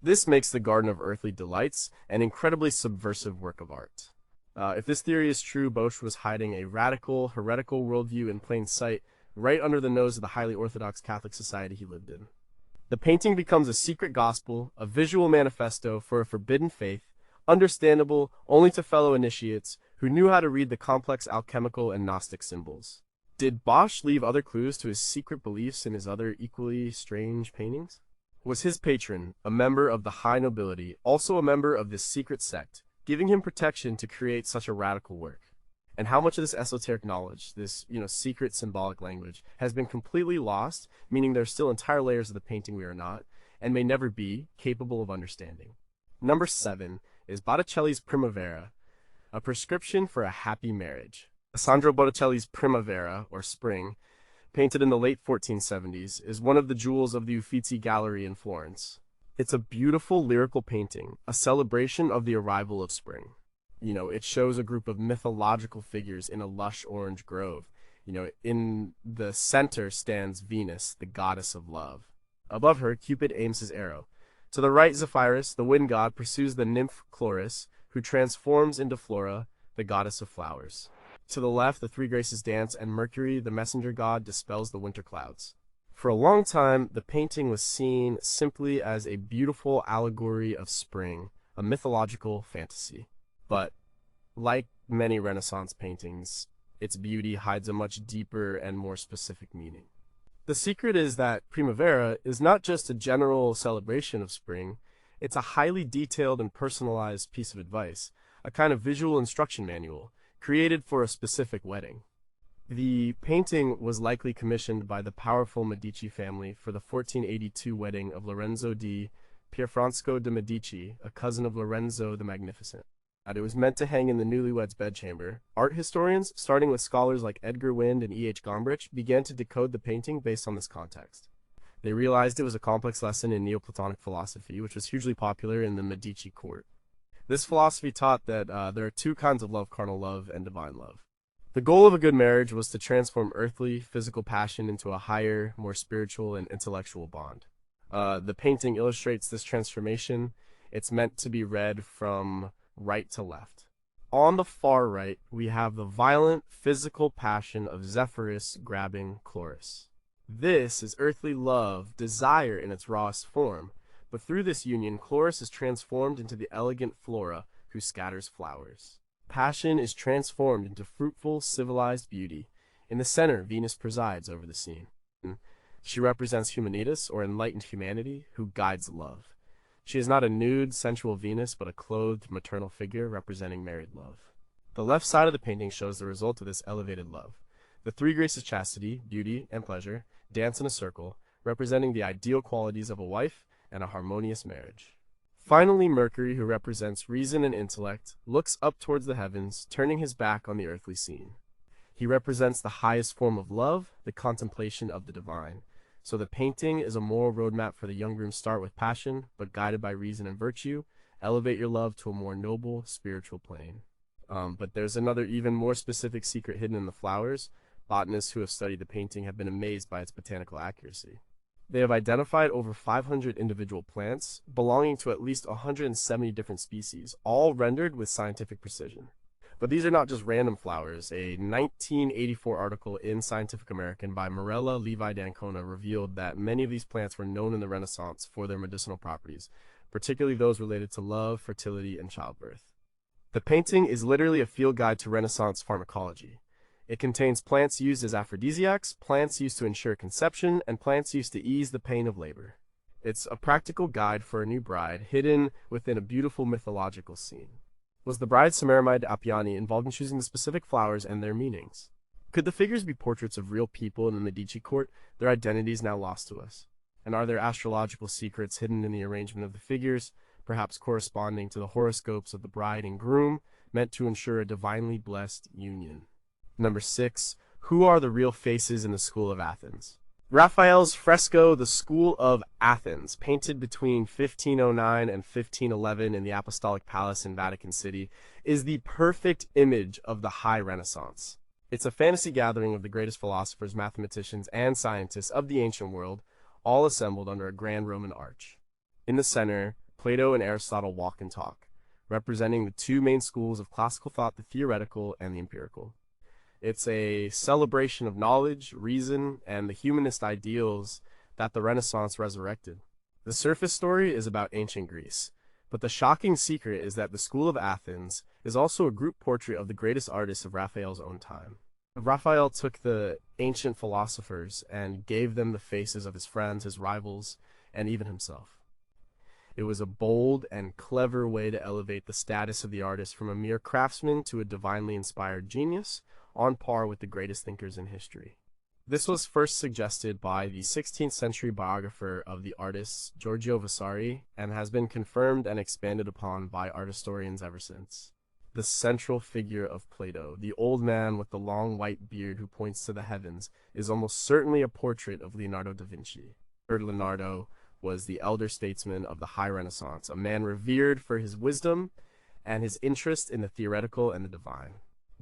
This makes the Garden of Earthly Delights an incredibly subversive work of art. If this theory is true, Bosch was hiding a radical, heretical worldview in plain sight, right under the nose of the highly orthodox Catholic society he lived in. The painting becomes a secret gospel, a visual manifesto for a forbidden faith, understandable only to fellow initiates who knew how to read the complex alchemical and Gnostic symbols. Did Bosch leave other clues to his secret beliefs in his other equally strange paintings? Was his patron, a member of the high nobility, also a member of this secret sect, giving him protection to create such a radical work? And how much of this esoteric knowledge, this, secret symbolic language, has been completely lost, meaning there are still entire layers of the painting we are not, and may never be, capable of understanding? Number 7 is Botticelli's Primavera, a prescription for a happy marriage. Sandro Botticelli's Primavera, or Spring, painted in the late 1470s, is one of the jewels of the Uffizi Gallery in Florence. It's a beautiful lyrical painting, a celebration of the arrival of spring. It shows a group of mythological figures in a lush orange grove. In the center stands Venus, the goddess of love. Above her, Cupid aims his arrow. To the right, Zephyrus, the wind god, pursues the nymph Chloris, who transforms into Flora, the goddess of flowers. To the left, the three graces dance, and Mercury, the messenger god, dispels the winter clouds. For a long time, the painting was seen simply as a beautiful allegory of spring, a mythological fantasy. But, like many Renaissance paintings, its beauty hides a much deeper and more specific meaning. The secret is that Primavera is not just a general celebration of spring, it's a highly detailed and personalized piece of advice, a kind of visual instruction manual, created for a specific wedding. The painting was likely commissioned by the powerful Medici family for the 1482 wedding of Lorenzo di Pierfrancesco de' Medici, a cousin of Lorenzo the Magnificent. It was meant to hang in the newlyweds' bedchamber. Art historians, starting with scholars like Edgar Wind and E.H. Gombrich, began to decode the painting based on this context. They realized it was a complex lesson in Neoplatonic philosophy, which was hugely popular in the Medici court. This philosophy taught that there are two kinds of love: carnal love and divine love. The goal of a good marriage was to transform earthly, physical passion into a higher, more spiritual and intellectual bond. The painting illustrates this transformation. It's meant to be read from right to left. On the far right, we have the violent, physical passion of Zephyrus grabbing Chloris. This is earthly love, desire in its rawest form, but through this union, Chloris is transformed into the elegant Flora, who scatters flowers. Passion is transformed into fruitful, civilized beauty. In the center, Venus presides over the scene. She represents humanitas, or enlightened humanity, who guides love. She is not a nude, sensual Venus, but a clothed maternal figure representing married love. The left side of the painting shows the result of this elevated love. The three graces chastity, beauty, and pleasure dance in a circle, representing the ideal qualities of a wife and a harmonious marriage. Finally, Mercury, who represents reason and intellect, looks up towards the heavens, turning his back on the earthly scene. He represents the highest form of love, the contemplation of the divine. So the painting is a moral roadmap for the young groom. Start with passion, but guided by reason and virtue, elevate your love to a more noble spiritual plane. But there's another even more specific secret hidden in the flowers. Botanists who have studied the painting have been amazed by its botanical accuracy. They have identified over 500 individual plants belonging to at least 170 different species, all rendered with scientific precision. But these are not just random flowers. A 1984 article in Scientific American by Morella Levi d'Ancona revealed that many of these plants were known in the Renaissance for their medicinal properties, particularly those related to love, fertility, and childbirth. The painting is literally a field guide to Renaissance pharmacology. It contains plants used as aphrodisiacs, plants used to ensure conception, and plants used to ease the pain of labor. It's a practical guide for a new bride, hidden within a beautiful mythological scene. Was the bride Semaramide Appiani involved in choosing the specific flowers and their meanings? Could the figures be portraits of real people in the Medici court, their identities now lost to us? And are there astrological secrets hidden in the arrangement of the figures, perhaps corresponding to the horoscopes of the bride and groom, meant to ensure a divinely blessed union? Number 6. Who are the real faces in the School of Athens? Raphael's fresco, The School of Athens, painted between 1509 and 1511 in the Apostolic Palace in Vatican City, is the perfect image of the High Renaissance. It's a fantasy gathering of the greatest philosophers, mathematicians, and scientists of the ancient world, all assembled under a grand Roman arch. In the center, Plato and Aristotle walk and talk, representing the two main schools of classical thought, the theoretical and the empirical. It's a celebration of knowledge, reason, and the humanist ideals that the Renaissance resurrected. The surface story is about ancient Greece, but the shocking secret is that the School of Athens is also a group portrait of the greatest artists of Raphael's own time. Raphael took the ancient philosophers and gave them the faces of his friends, his rivals, and even himself. It was a bold and clever way to elevate the status of the artist from a mere craftsman to a divinely inspired genius, on par with the greatest thinkers in history. This was first suggested by the 16th century biographer of the artists, Giorgio Vasari, and has been confirmed and expanded upon by art historians ever since. The central figure of Plato, the old man with the long white beard who points to the heavens, is almost certainly a portrait of Leonardo da Vinci. Leonardo was the elder statesman of the High Renaissance, a man revered for his wisdom and his interest in the theoretical and the divine.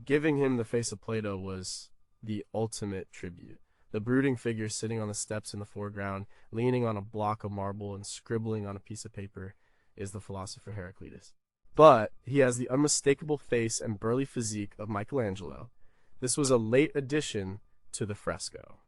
Giving him the face of Plato was the ultimate tribute. The brooding figure sitting on the steps in the foreground, leaning on a block of marble and scribbling on a piece of paper, is the philosopher Heraclitus. But he has the unmistakable face and burly physique of Michelangelo. This was a late addition to the fresco.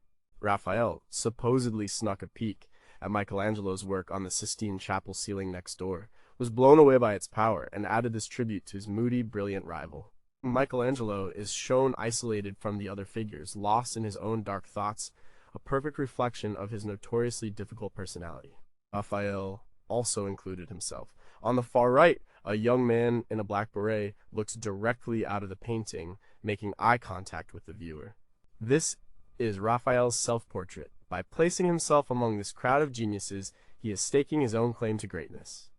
Raphael supposedly snuck a peek at Michelangelo's work on the Sistine Chapel ceiling next door, was blown away by its power, and added this tribute to his moody, brilliant rival. Michelangelo is shown isolated from the other figures, lost in his own dark thoughts, a perfect reflection of his notoriously difficult personality. Raphael also included himself. On the far right, a young man in a black beret looks directly out of the painting, making eye contact with the viewer. This is Raphael's self-portrait. By placing himself among this crowd of geniuses, he is staking his own claim to greatness.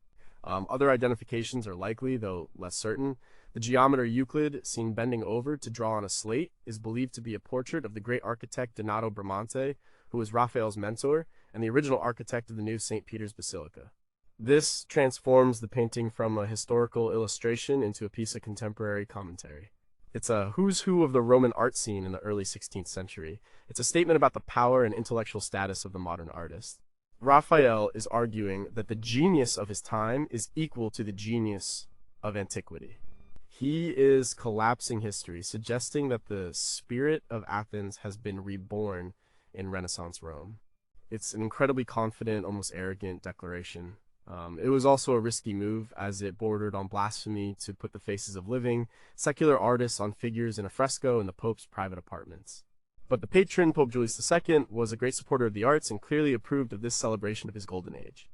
Other identifications are likely, though less certain. The geometer Euclid, seen bending over to draw on a slate, is believed to be a portrait of the great architect Donato Bramante, who was Raphael's mentor and the original architect of the new St. Peter's Basilica. This transforms the painting from a historical illustration into a piece of contemporary commentary. It's a who's who of the Roman art scene in the early 16th century. It's a statement about the power and intellectual status of the modern artist. Raphael is arguing that the genius of his time is equal to the genius of antiquity. He is collapsing history, suggesting that the spirit of Athens has been reborn in Renaissance Rome. It's an incredibly confident, almost arrogant declaration. It was also a risky move, as it bordered on blasphemy to put the faces of living, secular artists on figures in a fresco in the Pope's private apartments. But the patron, Pope Julius II, was a great supporter of the arts and clearly approved of this celebration of his golden age.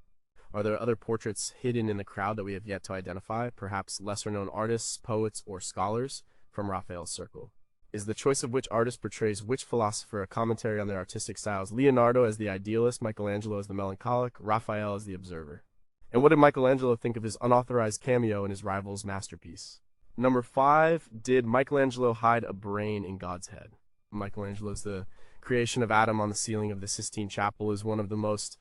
Are there other portraits hidden in the crowd that we have yet to identify, perhaps lesser-known artists, poets, or scholars from Raphael's circle? Is the choice of which artist portrays which philosopher a commentary on their artistic styles? Leonardo as the idealist, Michelangelo as the melancholic, Raphael as the observer. And what did Michelangelo think of his unauthorized cameo in his rival's masterpiece? Number 5, did Michelangelo hide a brain in God's head? Michelangelo's The Creation of Adam on the ceiling of the Sistine Chapel is one of the most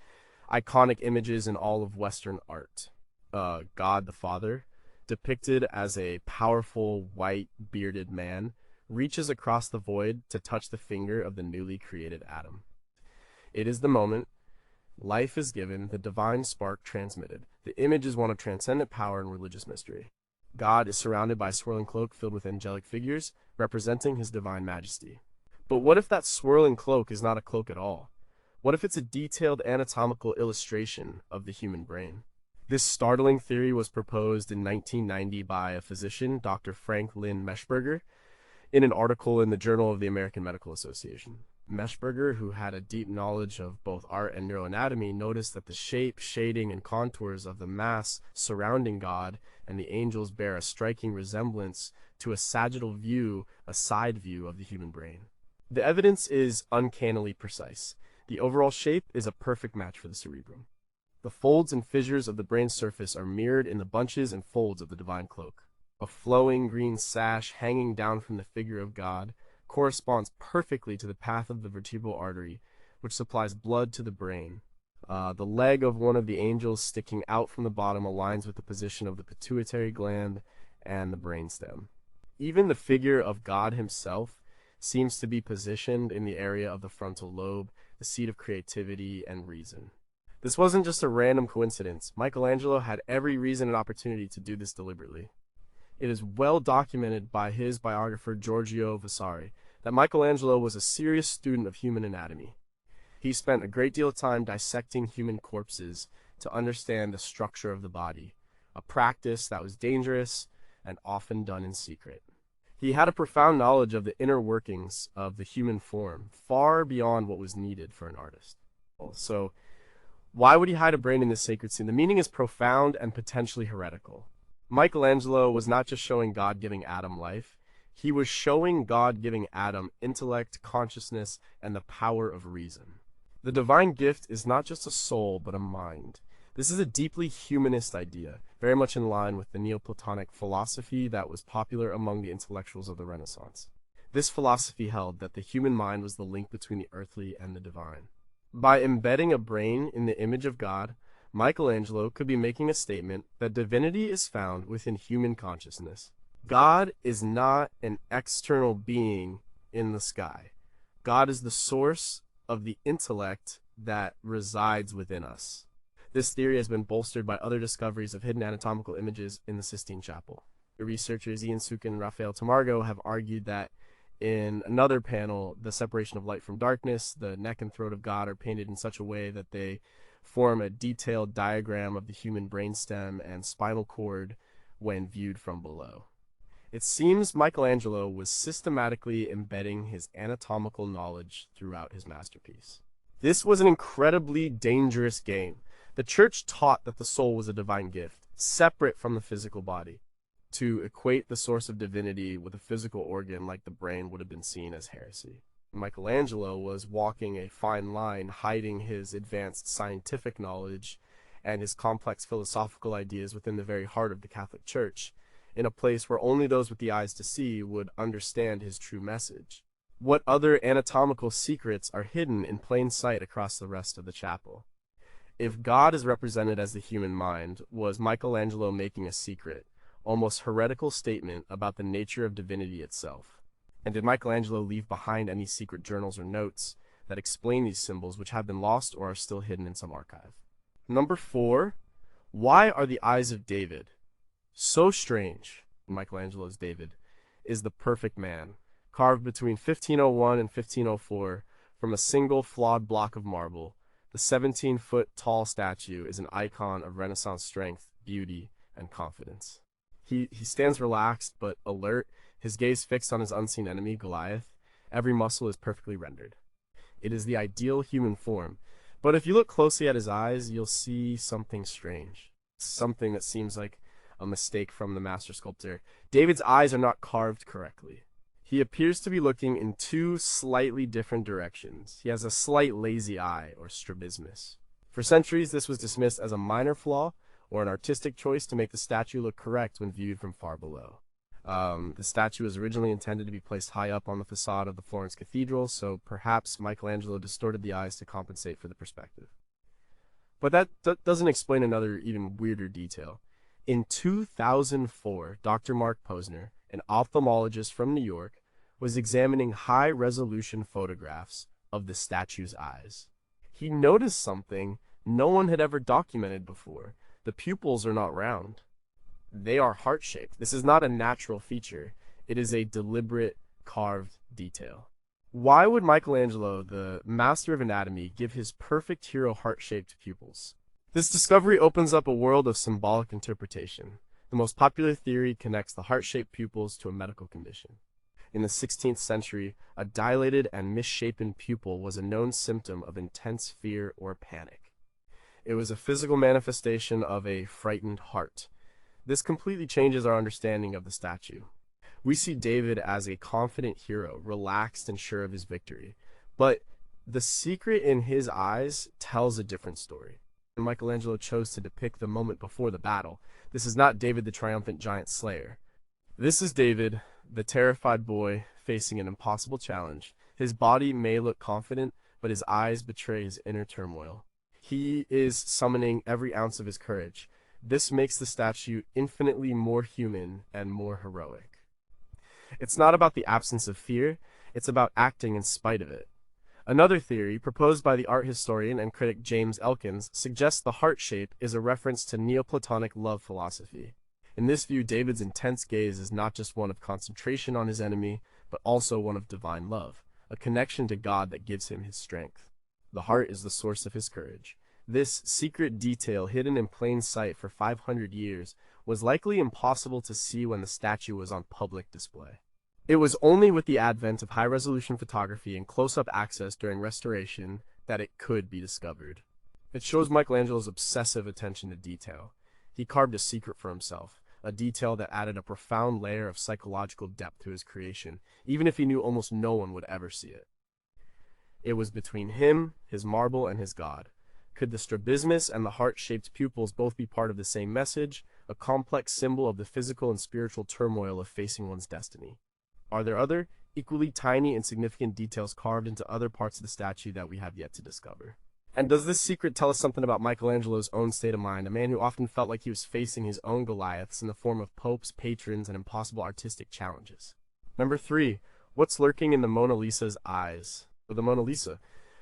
iconic images in all of Western art. God the Father, depicted as a powerful, white, bearded man, reaches across the void to touch the finger of the newly created Adam. It is the moment life is given, the divine spark transmitted. The image is one of transcendent power and religious mystery. God is surrounded by a swirling cloak filled with angelic figures, representing his divine majesty. But what if that swirling cloak is not a cloak at all? What if it's a detailed anatomical illustration of the human brain? This startling theory was proposed in 1990 by a physician, Dr. Frank Lynn Meshberger, in an article in the Journal of the American Medical Association. Meshberger, who had a deep knowledge of both art and neuroanatomy, noticed that the shape, shading, and contours of the mass surrounding God and the angels bear a striking resemblance to a sagittal view, a side view of the human brain. The evidence is uncannily precise. The overall shape is a perfect match for the cerebrum. The folds and fissures of the brain's surface are mirrored in the bunches and folds of the divine cloak. A flowing green sash hanging down from the figure of God corresponds perfectly to the path of the vertebral artery, which supplies blood to the brain. The leg of one of the angels sticking out from the bottom aligns with the position of the pituitary gland and the brainstem. Even the figure of God himself seems to be positioned in the area of the frontal lobe, the seat of creativity and reason. This wasn't just a random coincidence. Michelangelo had every reason and opportunity to do this deliberately. It is well documented by his biographer Giorgio Vasari that Michelangelo was a serious student of human anatomy. He spent a great deal of time dissecting human corpses to understand the structure of the body, a practice that was dangerous and often done in secret. He had a profound knowledge of the inner workings of the human form, far beyond what was needed for an artist. So, why would he hide a brain in this sacred scene? The meaning is profound and potentially heretical. Michelangelo was not just showing God giving Adam life, he was showing God giving Adam intellect, consciousness, and the power of reason. The divine gift is not just a soul, but a mind. This is a deeply humanist idea, very much in line with the Neoplatonic philosophy that was popular among the intellectuals of the Renaissance. This philosophy held that the human mind was the link between the earthly and the divine. By embedding a brain in the image of God, Michelangelo could be making a statement that divinity is found within human consciousness. God is not an external being in the sky. God is the source of the intellect that resides within us. This theory has been bolstered by other discoveries of hidden anatomical images in the Sistine Chapel. The researchers Ian Sukin and Raphael Tamargo have argued that in another panel, the separation of light from darkness, the neck and throat of God are painted in such a way that they form a detailed diagram of the human brainstem and spinal cord when viewed from below. It seems Michelangelo was systematically embedding his anatomical knowledge throughout his masterpiece. This was an incredibly dangerous game. The church taught that the soul was a divine gift, separate from the physical body. To equate the source of divinity with a physical organ like the brain would have been seen as heresy. Michelangelo was walking a fine line, hiding his advanced scientific knowledge and his complex philosophical ideas within the very heart of the Catholic Church, in a place where only those with the eyes to see would understand his true message. What other anatomical secrets are hidden in plain sight across the rest of the chapel? If God is represented as the human mind, was Michelangelo making a secret, almost heretical statement about the nature of divinity itself? And did Michelangelo leave behind any secret journals or notes that explain these symbols which have been lost or are still hidden in some archive? Number 4, why are the eyes of David so strange? Michelangelo's David is the perfect man, carved between 1501 and 1504 from a single flawed block of marble. The 17-foot tall statue is an icon of Renaissance strength, beauty, and confidence. He stands relaxed but alert, his gaze fixed on his unseen enemy, Goliath, Every muscle is perfectly rendered. It is the ideal human form. But if you look closely at his eyes, you'll see something strange. Something that seems like a mistake from the master sculptor. David's eyes are not carved correctly. He appears to be looking in two slightly different directions. He has a slight lazy eye, or strabismus. For centuries, this was dismissed as a minor flaw or an artistic choice to make the statue look correct when viewed from far below. The statue was originally intended to be placed high up on the facade of the Florence Cathedral, so perhaps Michelangelo distorted the eyes to compensate for the perspective. But that doesn't explain another even weirder detail. In 2004, Dr. Mark Posner, an ophthalmologist from New York, was examining high-resolution photographs of the statue's eyes. He noticed something no one had ever documented before. The pupils are not round. They are heart-shaped. This is not a natural feature. It is a deliberate, carved detail. Why would Michelangelo, the master of anatomy, give his perfect hero heart-shaped pupils? This discovery opens up a world of symbolic interpretation. The most popular theory connects the heart-shaped pupils to a medical condition. In the 16th century, a dilated and misshapen pupil was a known symptom of intense fear or panic. It was a physical manifestation of a frightened heart. This completely changes our understanding of the statue. We see David as a confident hero, relaxed and sure of his victory. But the secret in his eyes tells a different story. Michelangelo chose to depict the moment before the battle. This is not David the triumphant giant slayer. This is David, the terrified boy, facing an impossible challenge. His body may look confident, but his eyes betray his inner turmoil. He is summoning every ounce of his courage. This makes the statue infinitely more human and more heroic. It's not about the absence of fear, it's about acting in spite of it. Another theory, proposed by the art historian and critic James Elkins, suggests the heart shape is a reference to Neoplatonic love philosophy. In this view, David's intense gaze is not just one of concentration on his enemy, but also one of divine love, a connection to God that gives him his strength. The heart is the source of his courage. This secret detail, hidden in plain sight for 500 years, was likely impossible to see when the statue was on public display. It was only with the advent of high-resolution photography and close-up access during restoration that it could be discovered. It shows Michelangelo's obsessive attention to detail. He carved a secret for himself, a detail that added a profound layer of psychological depth to his creation, even if he knew almost no one would ever see it. It was between him, his marble, and his god. Could the strabismus and the heart-shaped pupils both be part of the same message, a complex symbol of the physical and spiritual turmoil of facing one's destiny? Are there other, equally tiny and significant details carved into other parts of the statue that we have yet to discover? And does this secret tell us something about Michelangelo's own state of mind, a man who often felt like he was facing his own Goliaths in the form of popes, patrons, and impossible artistic challenges? Number 3. What's lurking in the Mona Lisa's eyes? The Mona Lisa.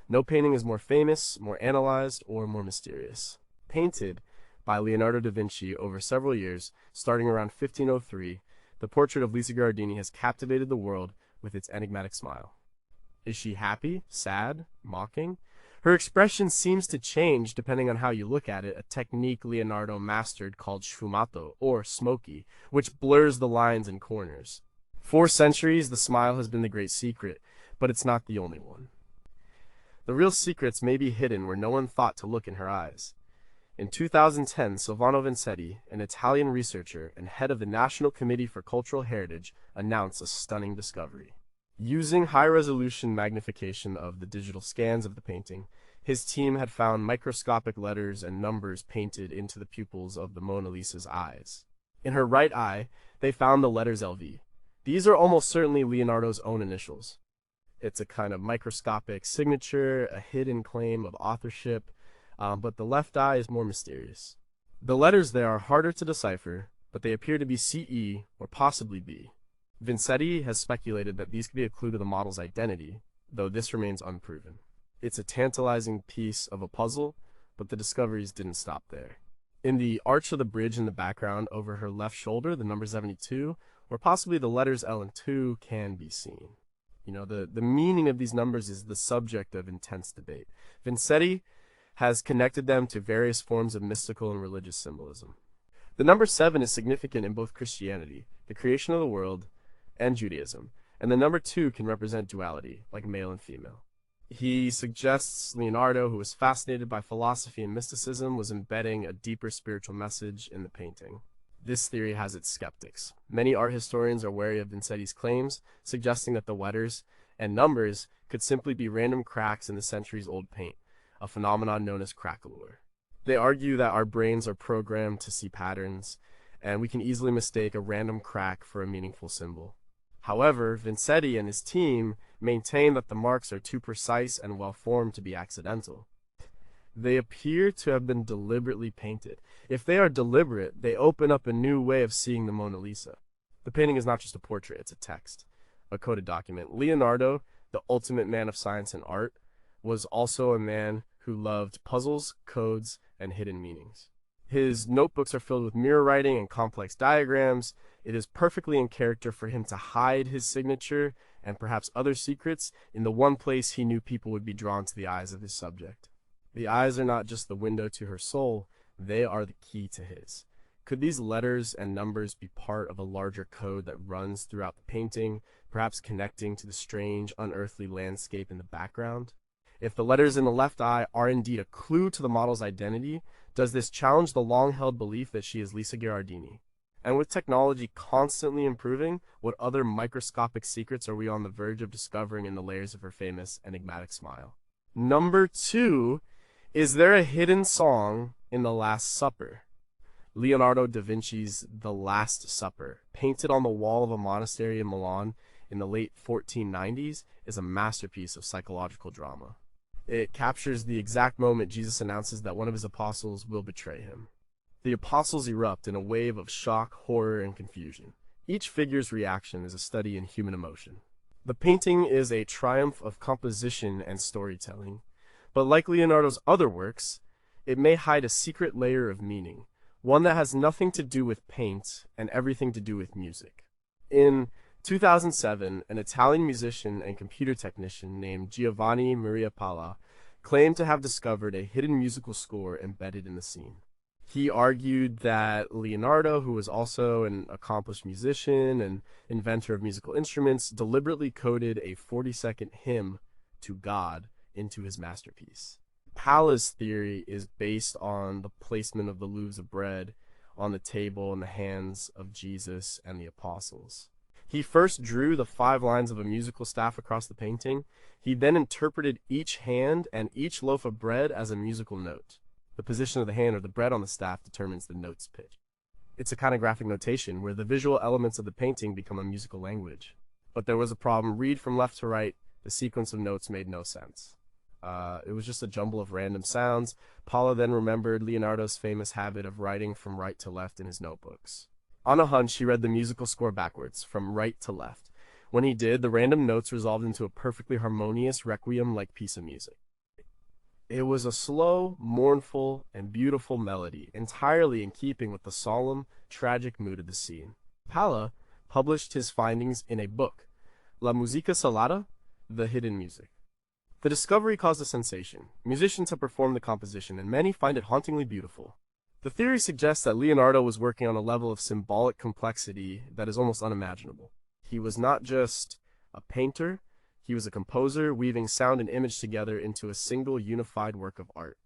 No painting is more famous, more analyzed, or more mysterious. Painted by Leonardo da Vinci over several years, starting around 1503, the portrait of Lisa Gherardini has captivated the world with its enigmatic smile. Is she happy, sad, mocking? Her expression seems to change depending on how you look at it, a technique Leonardo mastered called sfumato, or smoky, which blurs the lines and corners. For centuries, the smile has been the great secret, but it's not the only one. The real secrets may be hidden where no one thought to look in her eyes. In 2010, Silvano Vincetti, an Italian researcher and head of the National Committee for Cultural Heritage, announced a stunning discovery. Using high-resolution magnification of the digital scans of the painting, his team had found microscopic letters and numbers painted into the pupils of the Mona Lisa's eyes. In her right eye, they found the letters LV. These are almost certainly Leonardo's own initials. It's a kind of microscopic signature, a hidden claim of authorship, but the left eye is more mysterious. The letters there are harder to decipher, but they appear to be CE or possibly B. Vincetti has speculated that these could be a clue to the model's identity, though this remains unproven. It's a tantalizing piece of a puzzle, but the discoveries didn't stop there. In the arch of the bridge in the background over her left shoulder, the number 72, or possibly the letters L and 2, can be seen. You know, the meaning of these numbers is the subject of intense debate. Vincetti has connected them to various forms of mystical and religious symbolism. The number 7 is significant in both Christianity, the creation of the world, and Judaism. and the number 2 can represent duality, like male and female. He suggests Leonardo, who was fascinated by philosophy and mysticism, was embedding a deeper spiritual message in the painting. This theory has its skeptics. Many art historians are wary of Vincetti's claims, suggesting that the letters and numbers could simply be random cracks in the centuries-old paint, a phenomenon known as craquelure. They argue that our brains are programmed to see patterns, and we can easily mistake a random crack for a meaningful symbol. However, Vincetti and his team maintain that the marks are too precise and well-formed to be accidental. They appear to have been deliberately painted. If they are deliberate, they open up a new way of seeing the Mona Lisa. The painting is not just a portrait, it's a text, a coded document. Leonardo, the ultimate man of science and art, was also a man who loved puzzles, codes, and hidden meanings. His notebooks are filled with mirror writing and complex diagrams. It is perfectly in character for him to hide his signature and perhaps other secrets in the one place he knew people would be drawn to the eyes of his subject. The eyes are not just the window to her soul, they are the key to his. Could these letters and numbers be part of a larger code that runs throughout the painting, perhaps connecting to the strange, unearthly landscape in the background? If the letters in the left eye are indeed a clue to the model's identity, does this challenge the long-held belief that she is Lisa Gherardini? And with technology constantly improving, what other microscopic secrets are we on the verge of discovering in the layers of her famous, enigmatic smile? Number 2, is there a hidden song in The Last Supper? Leonardo da Vinci's The Last Supper, painted on the wall of a monastery in Milan in the late 1490s, is a masterpiece of psychological drama. It captures the exact moment Jesus announces that one of his apostles will betray him. The apostles erupt in a wave of shock, horror, and confusion. Each figure's reaction is a study in human emotion. The painting is a triumph of composition and storytelling, but like Leonardo's other works, it may hide a secret layer of meaning, one that has nothing to do with paint and everything to do with music. In 2007, an Italian musician and computer technician named Giovanni Maria Palla claimed to have discovered a hidden musical score embedded in the scene. He argued that Leonardo, who was also an accomplished musician and inventor of musical instruments, deliberately coded a 40-second hymn to God into his masterpiece. Palla's theory is based on the placement of the loaves of bread on the table in the hands of Jesus and the apostles. He first drew the 5 lines of a musical staff across the painting. He then interpreted each hand and each loaf of bread as a musical note. The position of the hand or the bread on the staff determines the note's pitch. It's a kind of graphic notation where the visual elements of the painting become a musical language. But there was a problem. Read from left to right, the sequence of notes made no sense. It was just a jumble of random sounds. Palla then remembered Leonardo's famous habit of writing from right to left in his notebooks. On a hunch, he read the musical score backwards, from right to left. When he did, the random notes resolved into a perfectly harmonious, requiem-like piece of music. It was a slow, mournful, and beautiful melody, entirely in keeping with the solemn, tragic mood of the scene. Palla published his findings in a book, La Musica Salata, The Hidden Music. The discovery caused a sensation. Musicians have performed the composition, and many find it hauntingly beautiful. The theory suggests that Leonardo was working on a level of symbolic complexity that is almost unimaginable. He was not just a painter, he was a composer, weaving sound and image together into a single unified work of art.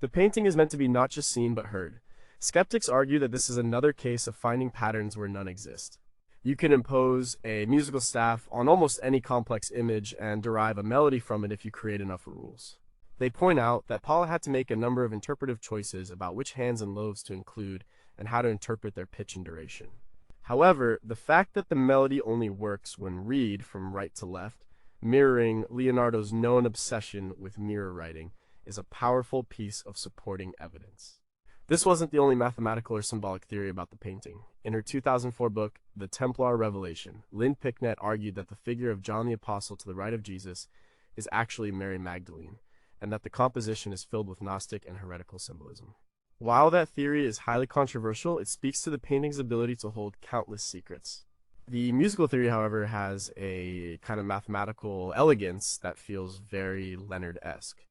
The painting is meant to be not just seen but heard. Skeptics argue that this is another case of finding patterns where none exist. You can impose a musical staff on almost any complex image and derive a melody from it if you create enough rules. They point out that Palla had to make a number of interpretive choices about which hands and loaves to include and how to interpret their pitch and duration. However, the fact that the melody only works when read from right to left, mirroring Leonardo's known obsession with mirror writing, is a powerful piece of supporting evidence. This wasn't the only mathematical or symbolic theory about the painting. In her 2004 book, The Templar Revelation, Lynn Picknett argued that the figure of John the Apostle to the right of Jesus is actually Mary Magdalene, and that the composition is filled with Gnostic and heretical symbolism. While that theory is highly controversial, it speaks to the painting's ability to hold countless secrets. The musical theory, however, has a kind of mathematical elegance that feels very Leonard-esque.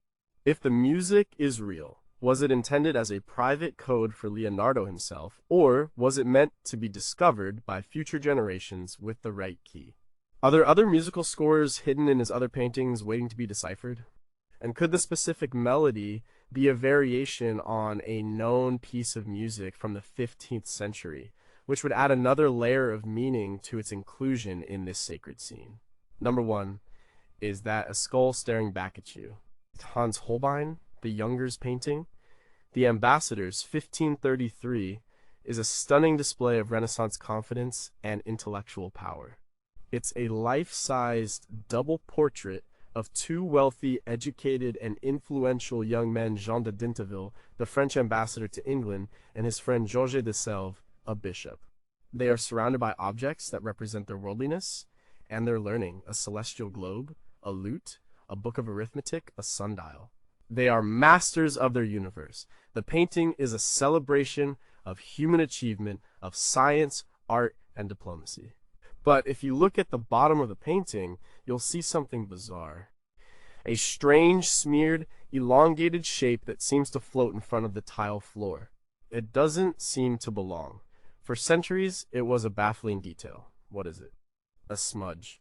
If the music is real, was it intended as a private code for Leonardo himself, or was it meant to be discovered by future generations with the right key? Are there other musical scores hidden in his other paintings waiting to be deciphered? And could the specific melody be a variation on a known piece of music from the 15th century, which would add another layer of meaning to its inclusion in this sacred scene? Number one, is that a skull staring back at you? Hans Holbein, the Younger's painting, The Ambassadors, 1533, is a stunning display of Renaissance confidence and intellectual power. It's a life-sized double portrait of two wealthy, educated, and influential young men, Jean de Dinteville, the French ambassador to England, and his friend Georges de Selve, a bishop. They are surrounded by objects that represent their worldliness and their learning: a celestial globe, a lute, a book of arithmetic, a sundial. They are masters of their universe. The painting is a celebration of human achievement, of science, art, and diplomacy. But if you look at the bottom of the painting, you'll see something bizarre. A strange, smeared, elongated shape that seems to float in front of the tile floor. It doesn't seem to belong. For centuries, it was a baffling detail. What is it? A smudge.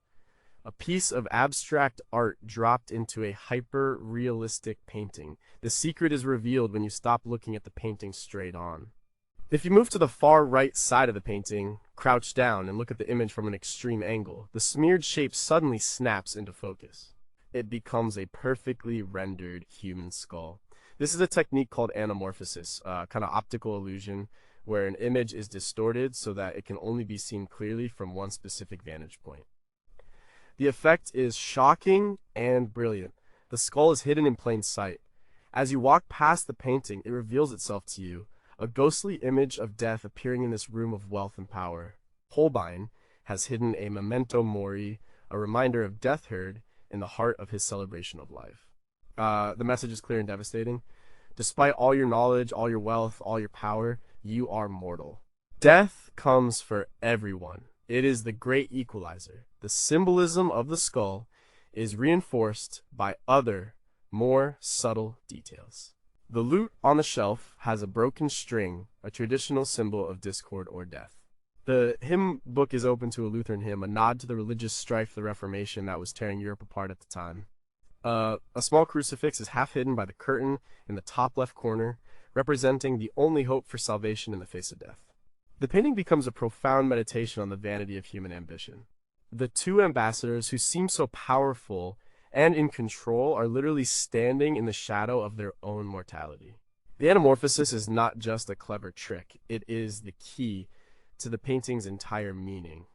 A piece of abstract art dropped into a hyper-realistic painting. The secret is revealed when you stop looking at the painting straight on. If you move to the far right side of the painting, crouch down, and look at the image from an extreme angle, the smeared shape suddenly snaps into focus. It becomes a perfectly rendered human skull. This is a technique called anamorphosis, kind of optical illusion, where an image is distorted so that it can only be seen clearly from one specific vantage point. The effect is shocking and brilliant. The skull is hidden in plain sight. As you walk past the painting, it reveals itself to you, a ghostly image of death appearing in this room of wealth and power. Holbein has hidden a memento mori, a reminder of death heard, in the heart of his celebration of life. The message is clear and devastating. Despite all your knowledge, all your wealth, all your power, you are mortal. Death comes for everyone. It is the great equalizer. The symbolism of the skull is reinforced by other, more subtle details. The lute on the shelf has a broken string, a traditional symbol of discord or death. The hymn book is open to a Lutheran hymn, a nod to the religious strife of the Reformation that was tearing Europe apart at the time. A small crucifix is half hidden by the curtain in the top left corner, representing the only hope for salvation in the face of death. The painting becomes a profound meditation on the vanity of human ambition. The two ambassadors, who seem so powerful and in control, are literally standing in the shadow of their own mortality. The anamorphosis is not just a clever trick, it is the key to the painting's entire meaning.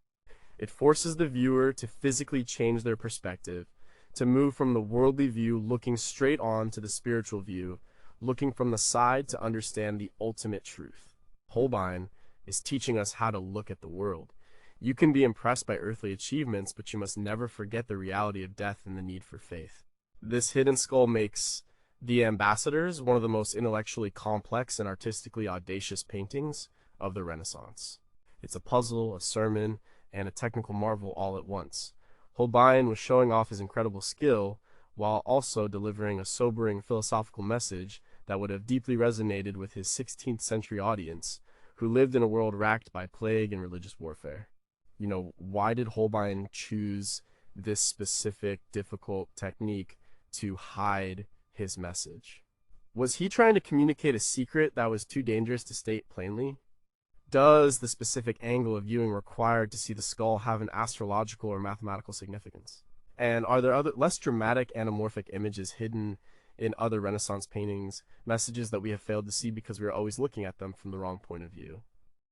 It forces the viewer to physically change their perspective, to move from the worldly view looking straight on to the spiritual view, looking from the side to understand the ultimate truth. Holbein is teaching us how to look at the world. You can be impressed by earthly achievements, but you must never forget the reality of death and the need for faith. This hidden skull makes The Ambassadors one of the most intellectually complex and artistically audacious paintings of the Renaissance. It's a puzzle, a sermon, and a technical marvel all at once. Holbein was showing off his incredible skill while also delivering a sobering philosophical message that would have deeply resonated with his 16th century audience, who lived in a world racked by plague and religious warfare. Why did Holbein choose this specific, difficult technique to hide his message? Was he trying to communicate a secret that was too dangerous to state plainly? Does the specific angle of viewing required to see the skull have an astrological or mathematical significance? And are there other less dramatic anamorphic images hidden in other Renaissance paintings, messages that we have failed to see because we are always looking at them from the wrong point of view?